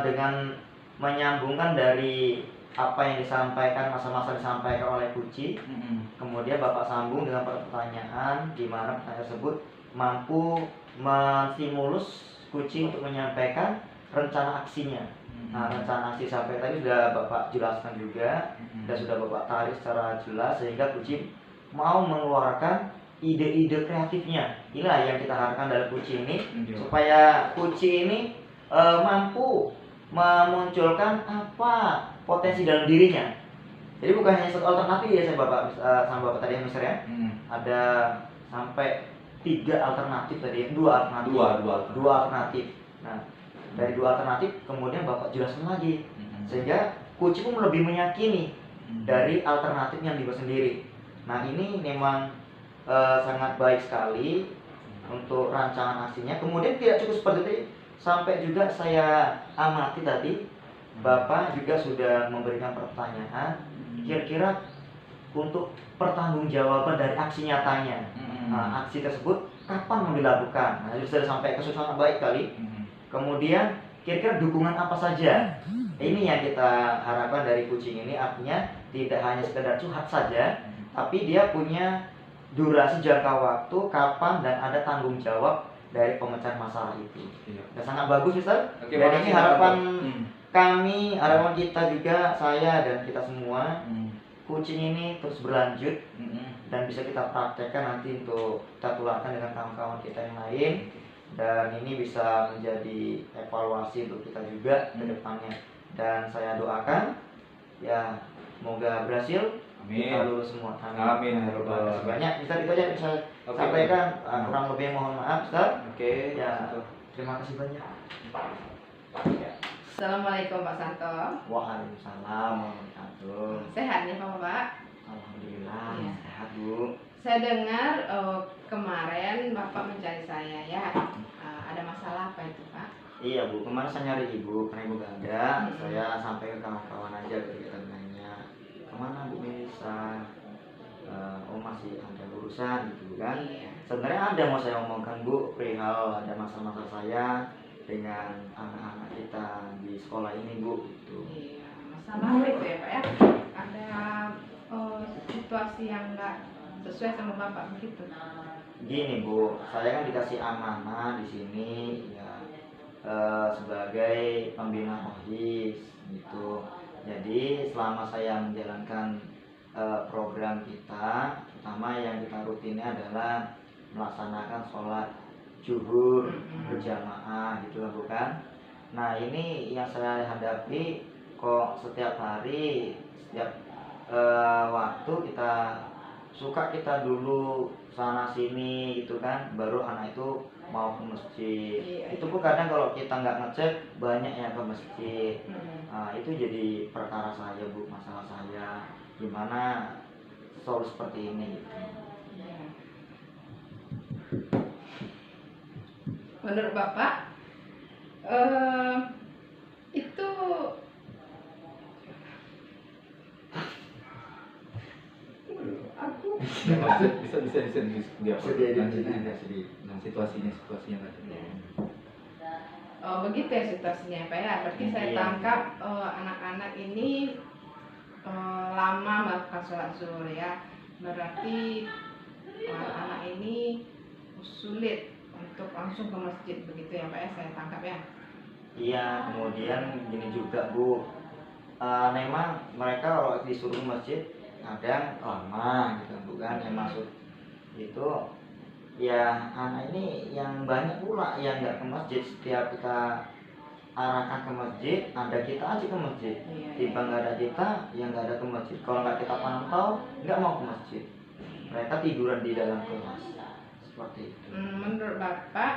dengan menyambungkan dari apa yang disampaikan, masa-masa disampaikan oleh Kuci. Mm-mm. Kemudian Bapak sambung dengan pertanyaan di mana pertanyaan tersebut mampu menstimulus Kuci untuk menyampaikan rencana aksinya. Nah, rencana aksi sampai tadi sudah Bapak jelaskan juga dan sudah Bapak tarik secara jelas sehingga Kuci mau mengeluarkan ide-ide kreatifnya. Inilah yang kita harapkan dari Kuci ini, supaya Kuci ini mampu memunculkan apa potensi dalam dirinya. Jadi bukan hanya satu alternatif ya saya Bapak sama Bapak tadi ya Mister ya. Ada sampai 3 alternatif tadi, 2 alternatif. Dua alternatif. Nah, dari 2 alternatif kemudian Bapak jelaskan lagi sehingga Kuci pun lebih meyakini dari alternatif yang dibuat sendiri. Nah, ini memang sangat baik sekali untuk rancangan aksinya. Kemudian tidak cukup seperti itu, sampai juga saya amati tadi Bapak juga sudah memberikan pertanyaan kira-kira untuk pertanggungjawaban dari aksi nyatanya. Nah, aksi tersebut kapan mau dilakukan? Nah, sudah sampai ke sangat baik kali. Kemudian kira-kira dukungan apa saja? Ini yang kita harapkan dari kucing ini, artinya tidak hanya sekedar curhat saja, tapi dia punya durasi jangka waktu kapan dan ada tanggung jawab dari pemecahan masalah itu. Dan sangat bagus Mister. Oke, Dan ini harapan kami, Hmm. harapan kita juga, saya dan kita semua, kucing ini terus berlanjut dan bisa kita praktekkan nanti untuk kita tularkan dengan kawan-kawan kita yang lain, dan ini bisa menjadi evaluasi untuk kita juga ke depannya. Dan saya doakan ya semoga berhasil. Amin. Kita lulus semua. Amin. Terima kasih banyak. Bisa itu aja yang bisa sampaikan. Kurang lebih mohon maaf, Ustaz. Oke. Ya, terima kasih banyak. Assalamualaikum Pak Santo. Waalaikumsalam warahmatullahi. Sehat nih Bapak? Alhamdulillah Iya. sehat Bu. Saya dengar kemarin Bapak mencari saya ya. Ada masalah apa itu Pak? Iya Bu, kemarin saya nyari Ibu karena Ibu gak ada. Hmm. Saya sampai ke kawan-kawan aja ketika nanya kemana Bu Melisa. Oh masih ada urusan gitu kan. Iya. Sebenarnya ada mau saya omongkan Bu, perihal ada masa-masa saya dengan anak-anak kita di sekolah ini Bu gitu. Iya. Masalah apa itu ya Pak ya? Ada situasi yang nggak sesuai sama Bapak begitu? Gini Bu, saya kan dikasih amanah di sini ya, sebagai pembina OHIS gitu. Jadi selama saya menjalankan program kita, pertama yang kita rutinnya adalah melaksanakan sholat zuhur berjamaah gitu kan bukan. Nah ini yang saya hadapi, kok setiap hari, setiap waktu kita dulu sana sini gitu kan, baru anak itu mau ke masjid. Iya. Itu pun kadang kalau kita nggak ngecek banyak yang ke masjid. Nah, itu jadi perkara saya Bu, masalah saya gimana solusi seperti ini gitu. Iya. Menurut Bapak aku bisa dia Bisa dia lanjutin ya sedih. Nah, situasinya tadi. begitu ya situasinya Pak ya. Berarti saya Iya. tangkap anak-anak ini lama melakukan sholat zuhur ya. Berarti anak ini sulit untuk langsung ke masjid, begitu ya Pak ya, saya tangkap ya. Iya, kemudian gini juga Bu, memang mereka kalau disuruh masjid kadang lama gitu bukan yang masuk itu ya. Anak ini yang banyak pula yang nggak ke masjid. Setiap kita arahkan ke masjid, ada kita aja ke masjid. Tiba nggak ada kita, yang nggak ada ke masjid. Kalau nggak kita pantau, nggak mau ke masjid. Mereka tiduran di dalam kelas seperti itu. Menurut Bapak,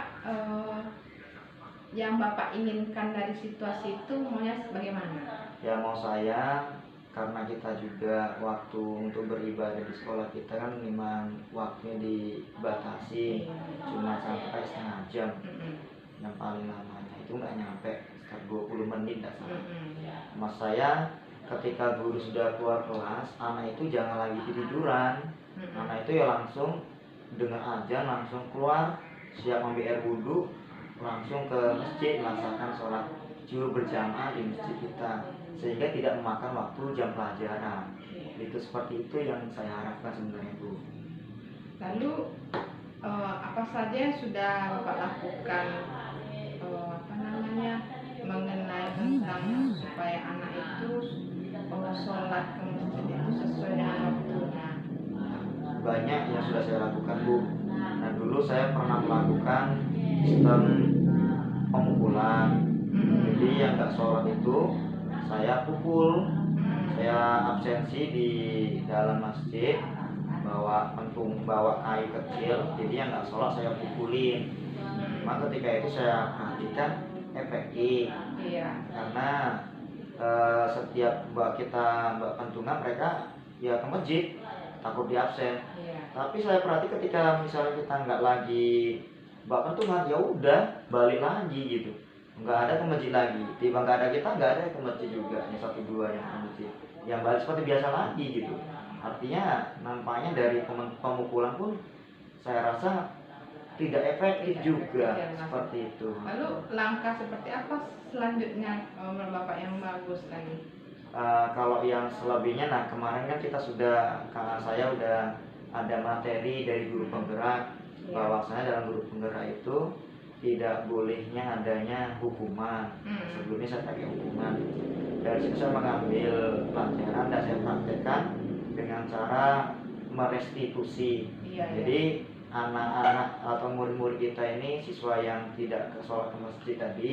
yang Bapak inginkan dari situasi itu maunya bagaimana? Ya mau saya, karena kita juga waktu untuk beribadah di sekolah kita kan memang waktunya dibatasi, cuma sampai setengah jam. Yang paling lamanya itu nggak nyampe sekitar 20 menit nggak salah. Mas saya ketika guru sudah keluar kelas, anak itu jangan lagi tiduran. Anak itu ya langsung dengar aja, langsung keluar, siap ambil air wudhu, langsung ke masjid melaksanakan sholat zuhur berjamaah di masjid kita, sehingga tidak memakan waktu jam pelajaran. Itu seperti itu yang saya harapkan sebenarnya Bu. Lalu apa saja yang sudah Bapak lakukan mengenai tentang supaya anak itu sholat ke masjid itu sesuai dengan waktunya? Banyak yang sudah saya lakukan Bu. Nah dulu saya pernah melakukan sistem pemukulan. Jadi yang nggak sholat itu saya pukul, saya absensi di dalam masjid, bawa kayu kecil. Jadi yang nggak sholat saya pukulin. Maka ketika itu saya perhatikan efektif. Karena setiap kita pentungan mereka ya ke masjid, takut di absen. Tapi saya perhati ketika misalnya kita nggak lagi bawa pentungan, ya udah balik lagi gitu, nggak ada ke masjid lagi. Tiba nggak ada kita, nggak ada ke masjid juga, yang 1-2 yang ke masjid, yang balik seperti biasa lagi gitu. Artinya nampaknya dari pemukulan pun saya rasa tidak efektif juga seperti itu. Lalu langkah seperti apa selanjutnya menurut Bapak yang bagus lagi? Kalau yang selebihnya, nah kemarin kan saya udah ada materi dari guru penggerak, bahwasanya dalam guru penggerak itu tidak bolehnya adanya hukuman. Sebelumnya saya pakai hukuman. Dari situ saya mengambil pelajaran dan saya praktekkan dengan cara merestitusi. Jadi anak-anak atau murid-murid kita ini, siswa yang tidak ke sholat ke masjid tadi,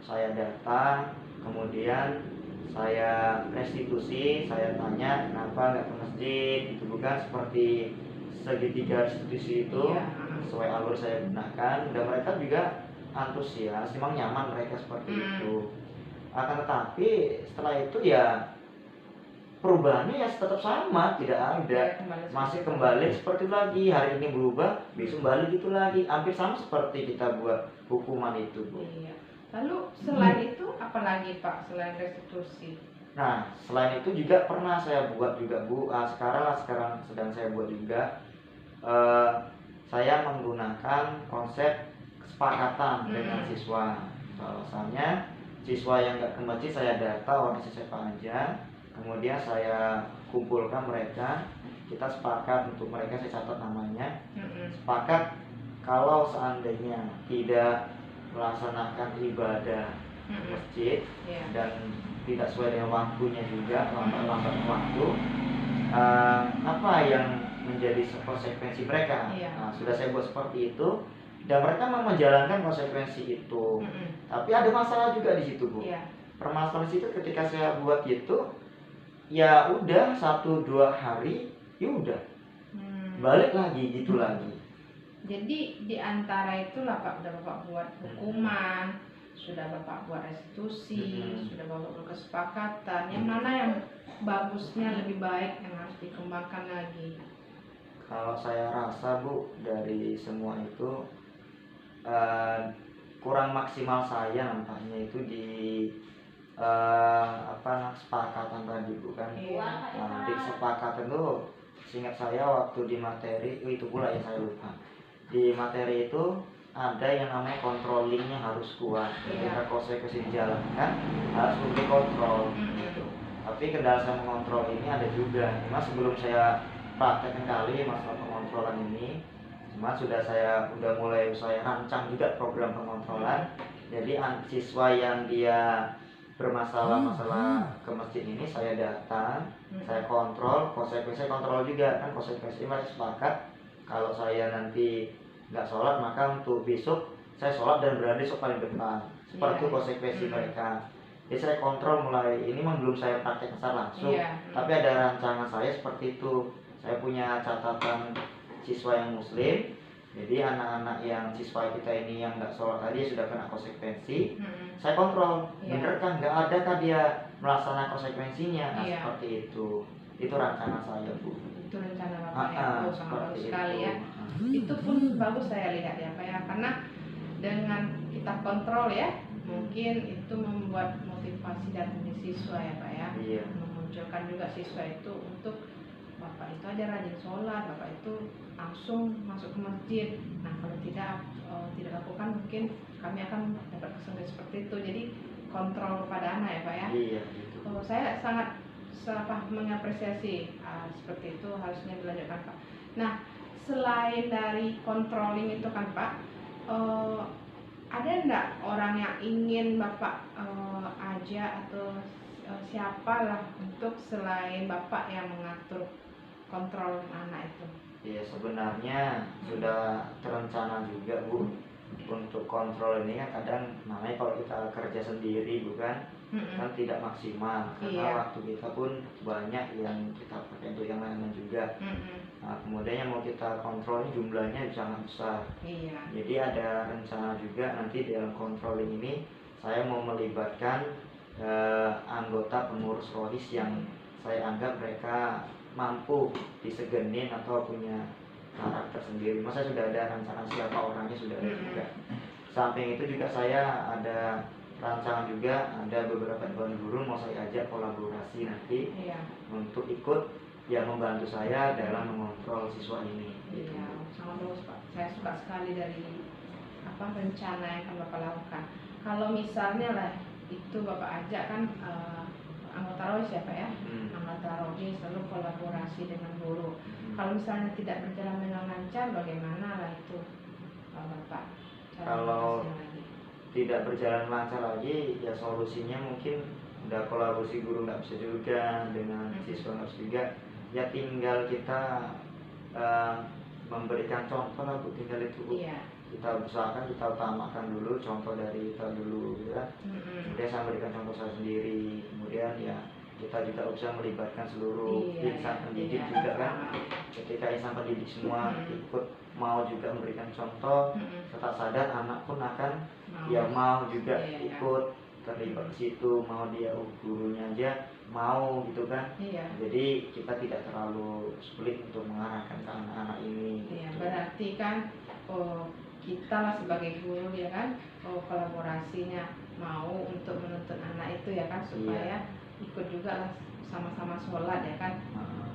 saya datang, kemudian saya restitusi, saya tanya kenapa nggak ke masjid, itu bukan seperti segitiga restitusi itu, sesuai alur saya gunakan, dan mereka juga antusias, memang nyaman mereka seperti itu. Akan tetapi setelah itu ya perubahannya ya tetap sama, tidak ada, masih kembali seperti lagi. Hari ini berubah, besok balik gitu lagi, hampir sama seperti kita buat hukuman itu Bu. Lalu selain itu apa lagi Pak selain restitusi? Nah selain itu juga pernah saya buat juga Bu. Sekarang sedang saya buat juga. Saya menggunakan konsep kesepakatan dengan siswa. Misalnya siswa yang nggak ke masjid saya data orang siapa aja, kemudian saya kumpulkan mereka, kita sepakat untuk mereka, saya catat namanya, sepakat kalau seandainya tidak melaksanakan ibadah masjid dan tidak sesuai dengan waktunya juga, lambat waktu, apa yang menjadi konsekuensi mereka. Nah, sudah saya buat seperti itu dan mereka memang menjalankan konsekuensi itu. Tapi ada masalah juga di situ Bu. Permasalahan situ ketika saya buat gitu, ya udah 1-2 hari, ya udah balik lagi gitu lagi. Jadi di antara itulah Pak, udah Bapak buat hukuman, sudah Bapak buat restitusi, sudah Bapak buat kesepakatan. Yang mana yang bagusnya lebih baik yang harus dikembangkan lagi? Kalau saya rasa Bu, dari semua itu kurang maksimal saya nampaknya itu di kesepakatan tadi bukan. Iya. Nah, di kesepakatan tuh seingat saya waktu di materi itu pula yang saya lupa. Di materi itu ada yang namanya controllingnya harus kuat. Ketika konsekuensi dijalankan harus memberi kontrol gitu. Tapi kendala saya mengontrol ini ada juga. Cuma sebelum saya praktekkan kali masalah pengontrolan ini, cuma saya mulai saya rancang juga program pengontrolan. Jadi siswa yang dia masalah ke masjid ini saya datang, saya kontrol, konsekuensi kontrol juga kan, konsekuensi masih sepakat kalau saya nanti nggak sholat maka untuk besok saya sholat dan berada besok paling depan, seperti itu konsekuensi mereka. Jadi saya kontrol mulai ini memang belum saya praktek secara langsung, tapi ada rancangan saya seperti itu. Saya punya catatan siswa yang muslim. Jadi anak-anak yang siswa kita ini yang nggak sholat tadi sudah kena konsekuensi, saya kontrol, bener kan, nggak ada kan dia melaksanakan konsekuensinya, nah seperti itu rancangan saya Bu. Itu rencana Bapak ya, sangat bagus sekali ya. Itu pun bagus saya lihat ya Pak ya, karena dengan kita kontrol ya, mungkin itu membuat motivasi dari siswa ya Pak ya, memunculkan juga siswa itu untuk Bapak itu aja rajin sholat, Bapak itu langsung masuk ke masjid. Nah kalau tidak lakukan mungkin kami akan dapat kesan seperti itu. Jadi kontrol kepada anak ya Pak ya. Iya gitu. Saya sangat mengapresiasi seperti itu harusnya dilanjutkan Pak. Nah selain dari controlling itu kan Pak, ada enggak orang yang ingin Bapak ajak atau siapalah untuk selain Bapak yang mengatur kontrol anak itu? Ya sebenarnya sudah terencana juga Bu. Untuk kontrol ini kan kadang namanya kalau kita kerja sendiri bukan kan tidak maksimal karena waktu kita pun banyak yang kita pakai untuk yang lain juga. Nah, kemudian yang mau kita kontrol ini jumlahnya sangat besar. Jadi ada rencana juga nanti dalam controlling ini saya mau melibatkan anggota pengurus rohis yang saya anggap mereka mampu disegenin atau punya karakter sendiri. Masa sudah ada rancangan siapa orangnya sudah ada juga. Samping itu juga saya ada rancangan juga, ada beberapa dewan guru mau saya ajak kolaborasi nanti untuk ikut yang membantu saya dalam mengontrol siswa ini. Iya, sangat bagus Pak. Saya suka sekali dari rencana yang akan Bapak lakukan. Kalau misalnya lah itu Bapak ajak kan anggota rohis ya Pak ya, anggota rohis lalu kolaborasi dengan guru. Kalau misalnya tidak berjalan dengan lancar, bagaimana lah itu Bapak? Kalau tidak berjalan lancar lagi, ya solusinya mungkin udah kolaborasi guru nggak bisa juga dengan siswa nggak bisa juga, ya tinggal kita memberikan contoh lah Bu, tinggal itu Bu. Kita usahakan, kita utamakan dulu contoh dari kita dulu gitu kan. Kemudian saya memberikan contoh saya sendiri, kemudian ya kita juga bisa melibatkan seluruh insan pendidik juga kan. Ketika insan pendidik semua ikut mau juga memberikan contoh, serta sadar anak pun akan mau juga ikut terlibat ke situ, mau dia gurunya aja mau gitu kan. Jadi kita tidak terlalu sulit untuk mengarahkan ke anak-anak ini gitu. Berarti kan kita lah sebagai guru ya kan, kolaborasinya mau untuk menuntun anak itu ya kan, supaya ikut juga lah sama-sama sholat ya kan.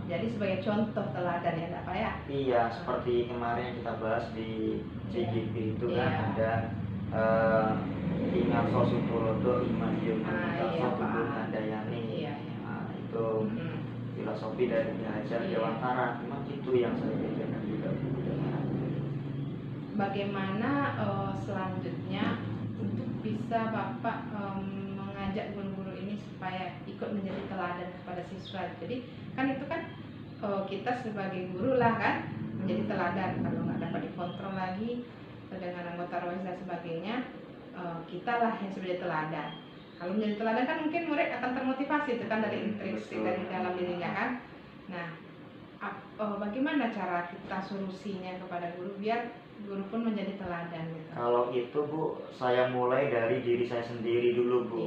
Jadi sebagai contoh teladan ya Pak ya. Iya, seperti kemarin yang kita bahas di CGP itu kan ada Ingat Sosutulodo Imadium Sotubun Handayani. Nah itu filosofi dari Hajar Dewantara. Memang itu yang saya pikirkan juga. Bagaimana selanjutnya untuk bisa Bapak mengajak guru-guru ini supaya ikut menjadi teladan kepada siswa? Jadi kan itu kan kita sebagai guru lah kan menjadi teladan. Kalau nggak dapat dikontrol lagi dengan anggota rohis dan sebagainya, kita lah yang sebagai teladan. Kalau menjadi teladan kan mungkin murid akan termotivasi itu kan dari intrinsik dari dalam dirinya kan. Nah bagaimana cara kita solusinya kepada guru biar guru pun menjadi teladan gitu? Kalau itu Bu, saya mulai dari diri saya sendiri dulu Bu.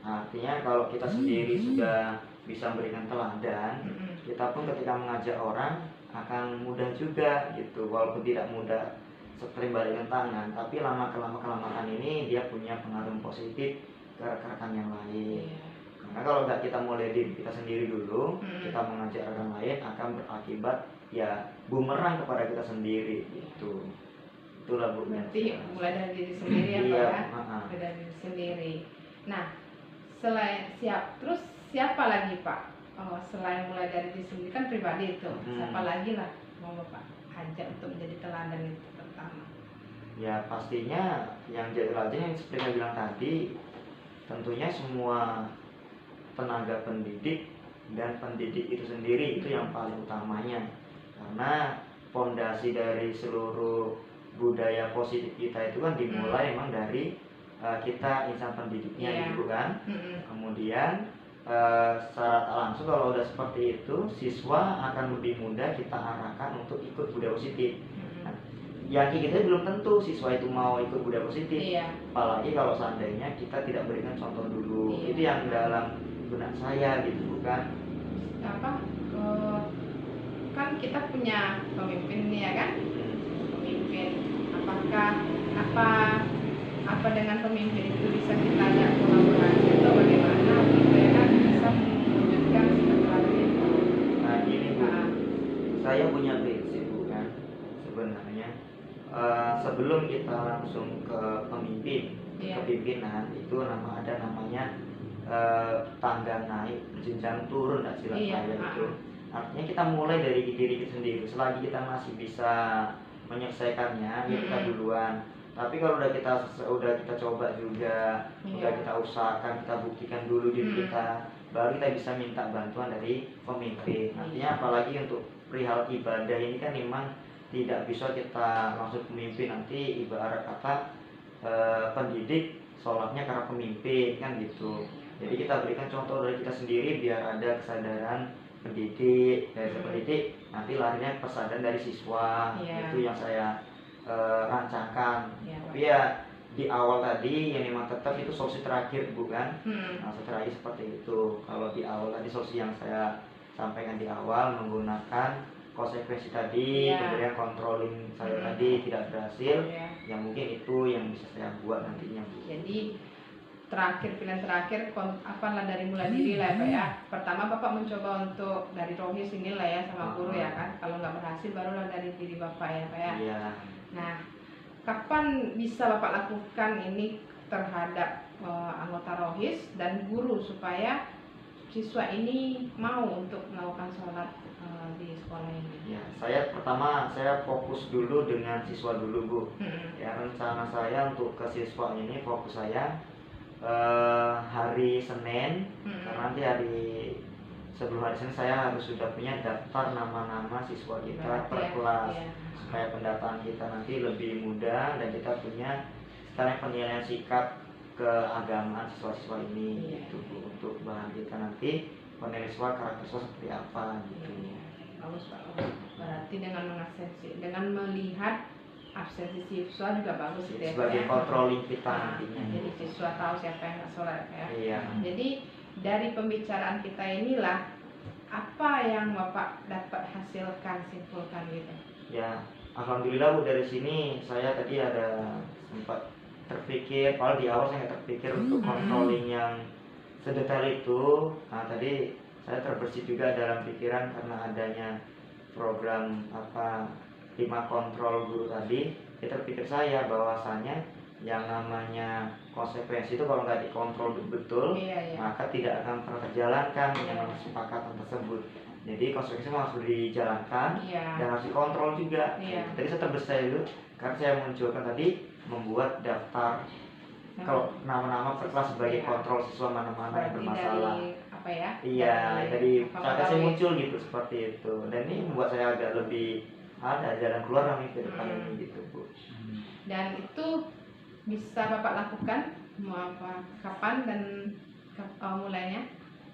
Artinya kalau kita sendiri sudah bisa memberikan teladan, kita pun ketika mengajak orang akan mudah juga gitu, walaupun tidak mudah seperti balikkan tangan, tapi lama kelamaan ini dia punya pengaruh positif ke rekan yang lain. Iya. Karena kalau nggak kita mulai diri kita sendiri dulu, Hmm. kita mengajak rekan lain akan berakibat ya bumerang kepada kita sendiri gitu. Itulah Bu. Berarti mulai dari diri sendiri ya Pak Iya, ya. Mulai dari diri sendiri. Nah, selain terus siapa lagi Pak? Selain mulai dari diri sendiri kan pribadi itu, siapa lagi lah mau Bapak ajak untuk menjadi teladan itu pertama? Ya pastinya yang jadi teladan yang seperti saya bilang tadi, tentunya semua tenaga pendidik dan pendidik itu sendiri itu yang paling utamanya, karena fondasi dari seluruh budaya positif kita itu kan dimulai memang dari kita insan pendidiknya gitu kan. Kemudian secara tak langsung kalau udah seperti itu, siswa akan lebih mudah kita arahkan untuk ikut budaya positif. Yang kita belum tentu siswa itu mau ikut budaya positif, apalagi kalau seandainya kita tidak berikan contoh dulu. Itu yang dalam benak saya gitu, bukan kan kita punya pemimpin nih ya kan, pemimpin. Apakah apa dengan pemimpin itu bisa kita ajak kolaborasi atau bagaimana gitu ya kan, bisa mewujudkan teladan itu? Nah gini Bu, saya punya prinsip bukan sebenarnya sebelum kita langsung ke kepimpinan itu ada namanya tangga naik jenjang turun, tak silap saya itu. Artinya kita mulai dari diri kita sendiri. Selagi kita masih bisa menyelesaikannya, ya kita duluan. Tapi kalau udah kita coba juga, udah kita usahakan, kita buktikan dulu diri kita, baru kita bisa minta bantuan dari pemimpin. Artinya apalagi untuk perihal ibadah ini kan memang tidak bisa kita langsung pemimpin, nanti ibarat kata pendidik sholatnya karena pemimpin kan gitu. Jadi kita berikan contoh dari kita sendiri biar ada kesadaran pendidik, dari pendidik nanti larinya kesadaran dari siswa. Itu yang saya rancangkan. Tapi ya di awal tadi yang memang tetap itu solusi terakhir bukan? Solusi terakhir seperti itu. Kalau di awal tadi solusi yang saya sampaikan di awal menggunakan konsekuensi tadi, kemudian controlling saya tadi tidak berhasil, yang mungkin itu yang bisa saya buat nantinya Bu. Jadi pilihan terakhir apalah dari mulai diri lah Pak ya. Pertama Bapak mencoba untuk dari rohis inilah ya sama guru ya kan. Kalau nggak berhasil barulah dari diri Bapak ya Pak ya. Iya. Nah, kapan bisa Bapak lakukan ini terhadap anggota rohis dan guru supaya siswa ini mau untuk melakukan sholat di sekolah ini? Ya, saya fokus dulu dengan siswa dulu Bu. Ya, rencana saya untuk ke siswa ini fokus saya hari Senin, karena nanti sebelum hari Senin saya harus sudah punya daftar nama-nama siswa kita per kelas, supaya pendataan kita nanti lebih mudah dan kita punya sekarang penilaian sikap keagamaan siswa-siswa ini gitu Bu, untuk bahan kita nanti penilaian siswa karakter siswa seperti apa gitu. Bagus Pak. Berarti dengan melihat absensi siswa juga bagus gitu ya sebagai controlling kita nantinya. Jadi siswa tahu siapa yang nggak sholat ya. Iya. Jadi dari pembicaraan kita inilah apa yang Bapak dapat hasilkan, simpulkan gitu? Ya, alhamdulillah Bu, dari sini saya tadi ada sempat terpikir, kalau di awal saya nggak terpikir untuk controlling yang sedetail itu. Nah tadi saya terbersih juga dalam pikiran karena adanya program 5 kontrol guru tadi. Kita terpikir saya bahwasanya yang namanya konsekuensi itu kalau nggak dikontrol betul, maka tidak akan pernah terjalankan yang kesepakatan tersebut. Jadi konsekuensi harus dijalankan dan harus dikontrol juga. Tadi saya terbersih dulu karena saya munculkan tadi membuat daftar kalau nama-nama per kelas sebagai kontrol siswa mana-mana yang bermasalah. Jadi saya muncul gitu seperti itu. Dan ini membuat saya agak lebih ada jalan keluar kami ke depan ini gitu Bu. Dan itu bisa Bapak lakukan kapan dan mulainya?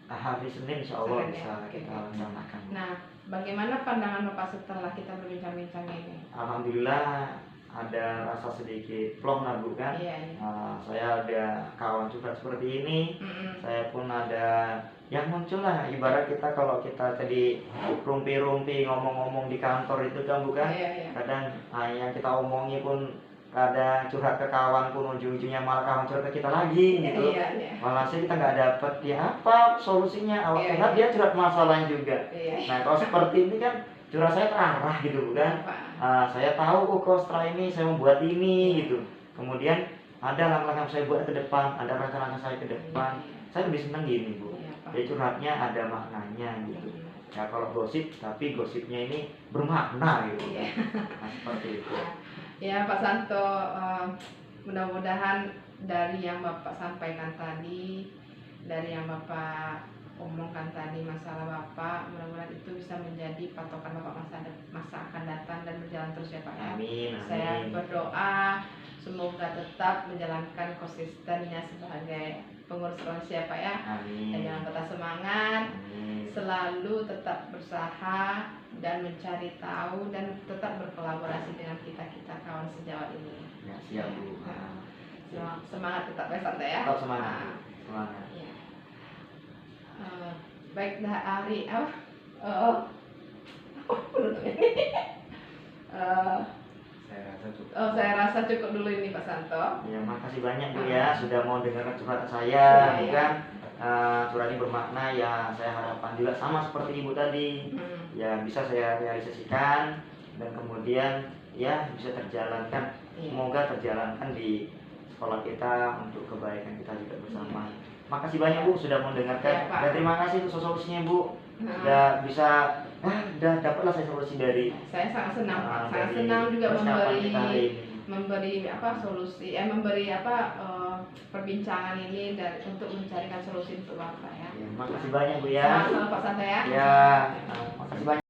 Hari Senin insya Allah bisa kita laksanakan. Nah, bagaimana pandangan Bapak setelah kita berbincang-bincang ini? Alhamdulillah ada rasa sedikit plong lah Bu kan. Saya ada kawan juga seperti ini. Saya pun ada yang muncul lah, ibarat kita kalau kita tadi rumpi-rumpi ngomong-ngomong di kantor itu kan bukan. Kadang yang kita omongi pun kadang curhat ke kawan pun ujung-ujungnya malah kawan curhat ke kita lagi gitu. Iya, iya. Walhasil kita nggak dapet ya apa solusinya, awal Iya, curhat iya. dia curhat masalahnya juga. Iya. Nah kalau seperti ini kan curhat saya terarah gitu kan. Pak. Saya tahu oh kalau setelah ini saya membuat ini gitu. Kemudian ada langkah-langkah yang saya buat ke depan, ada langkah-langkah saya ke depan. Saya lebih senang gini Bu. Iya, Pak. Jadi curhatnya ada maknanya gitu. Ya kalau gosip tapi gosipnya ini bermakna gitu. Iya. Nah seperti itu. Ya Pak Santo, mudah-mudahan dari yang Bapak sampaikan tadi, dari yang Bapak omongkan tadi masalah Bapak, mudah-mudahan itu bisa menjadi patokan Bapak masa akan datang dan berjalan terus ya Pak ya. Amin. Saya Amin. berdoa semoga tetap menjalankan konsistennya sebagai pengurus organisasi ya Pak ya. Amin. Dan jangan patah semangat, Amin. selalu tetap berusaha dan mencari tahu dan tetap berkolaborasi dengan kita kawan sejawat ini. Ya siap Bu. Semangat tetap ya Santo ya. Tetap semangat. Semangat. Ya. Baik dah Ari apa? Saya rasa cukup dulu ini Pak Santo. Ya, makasih banyak Bu ya sudah mau dengarkan curhatan saya, Iya, kan curhat ini bermakna ya saya harapkan juga sama seperti Ibu tadi. Ya bisa saya realisasikan dan kemudian ya bisa terjalankan. Iya. Semoga terjalankan di sekolah kita untuk kebaikan kita juga bersama. Makasih banyak Bu sudah mau dengarkan Iya, Pak. dan terima kasih untuk solusinya Bu. Udah bisa udah dapatlah saya solusi dari Saya sangat senang Pak. Sangat dari senang juga persiapan kita hari ini. memberi solusi perbincangan ini dan untuk mencarikan solusi untuk Bapak ya. Ya, makasih banyak Bu ya. Sama-sama Pak Santo ya. Ya, makasih banyak.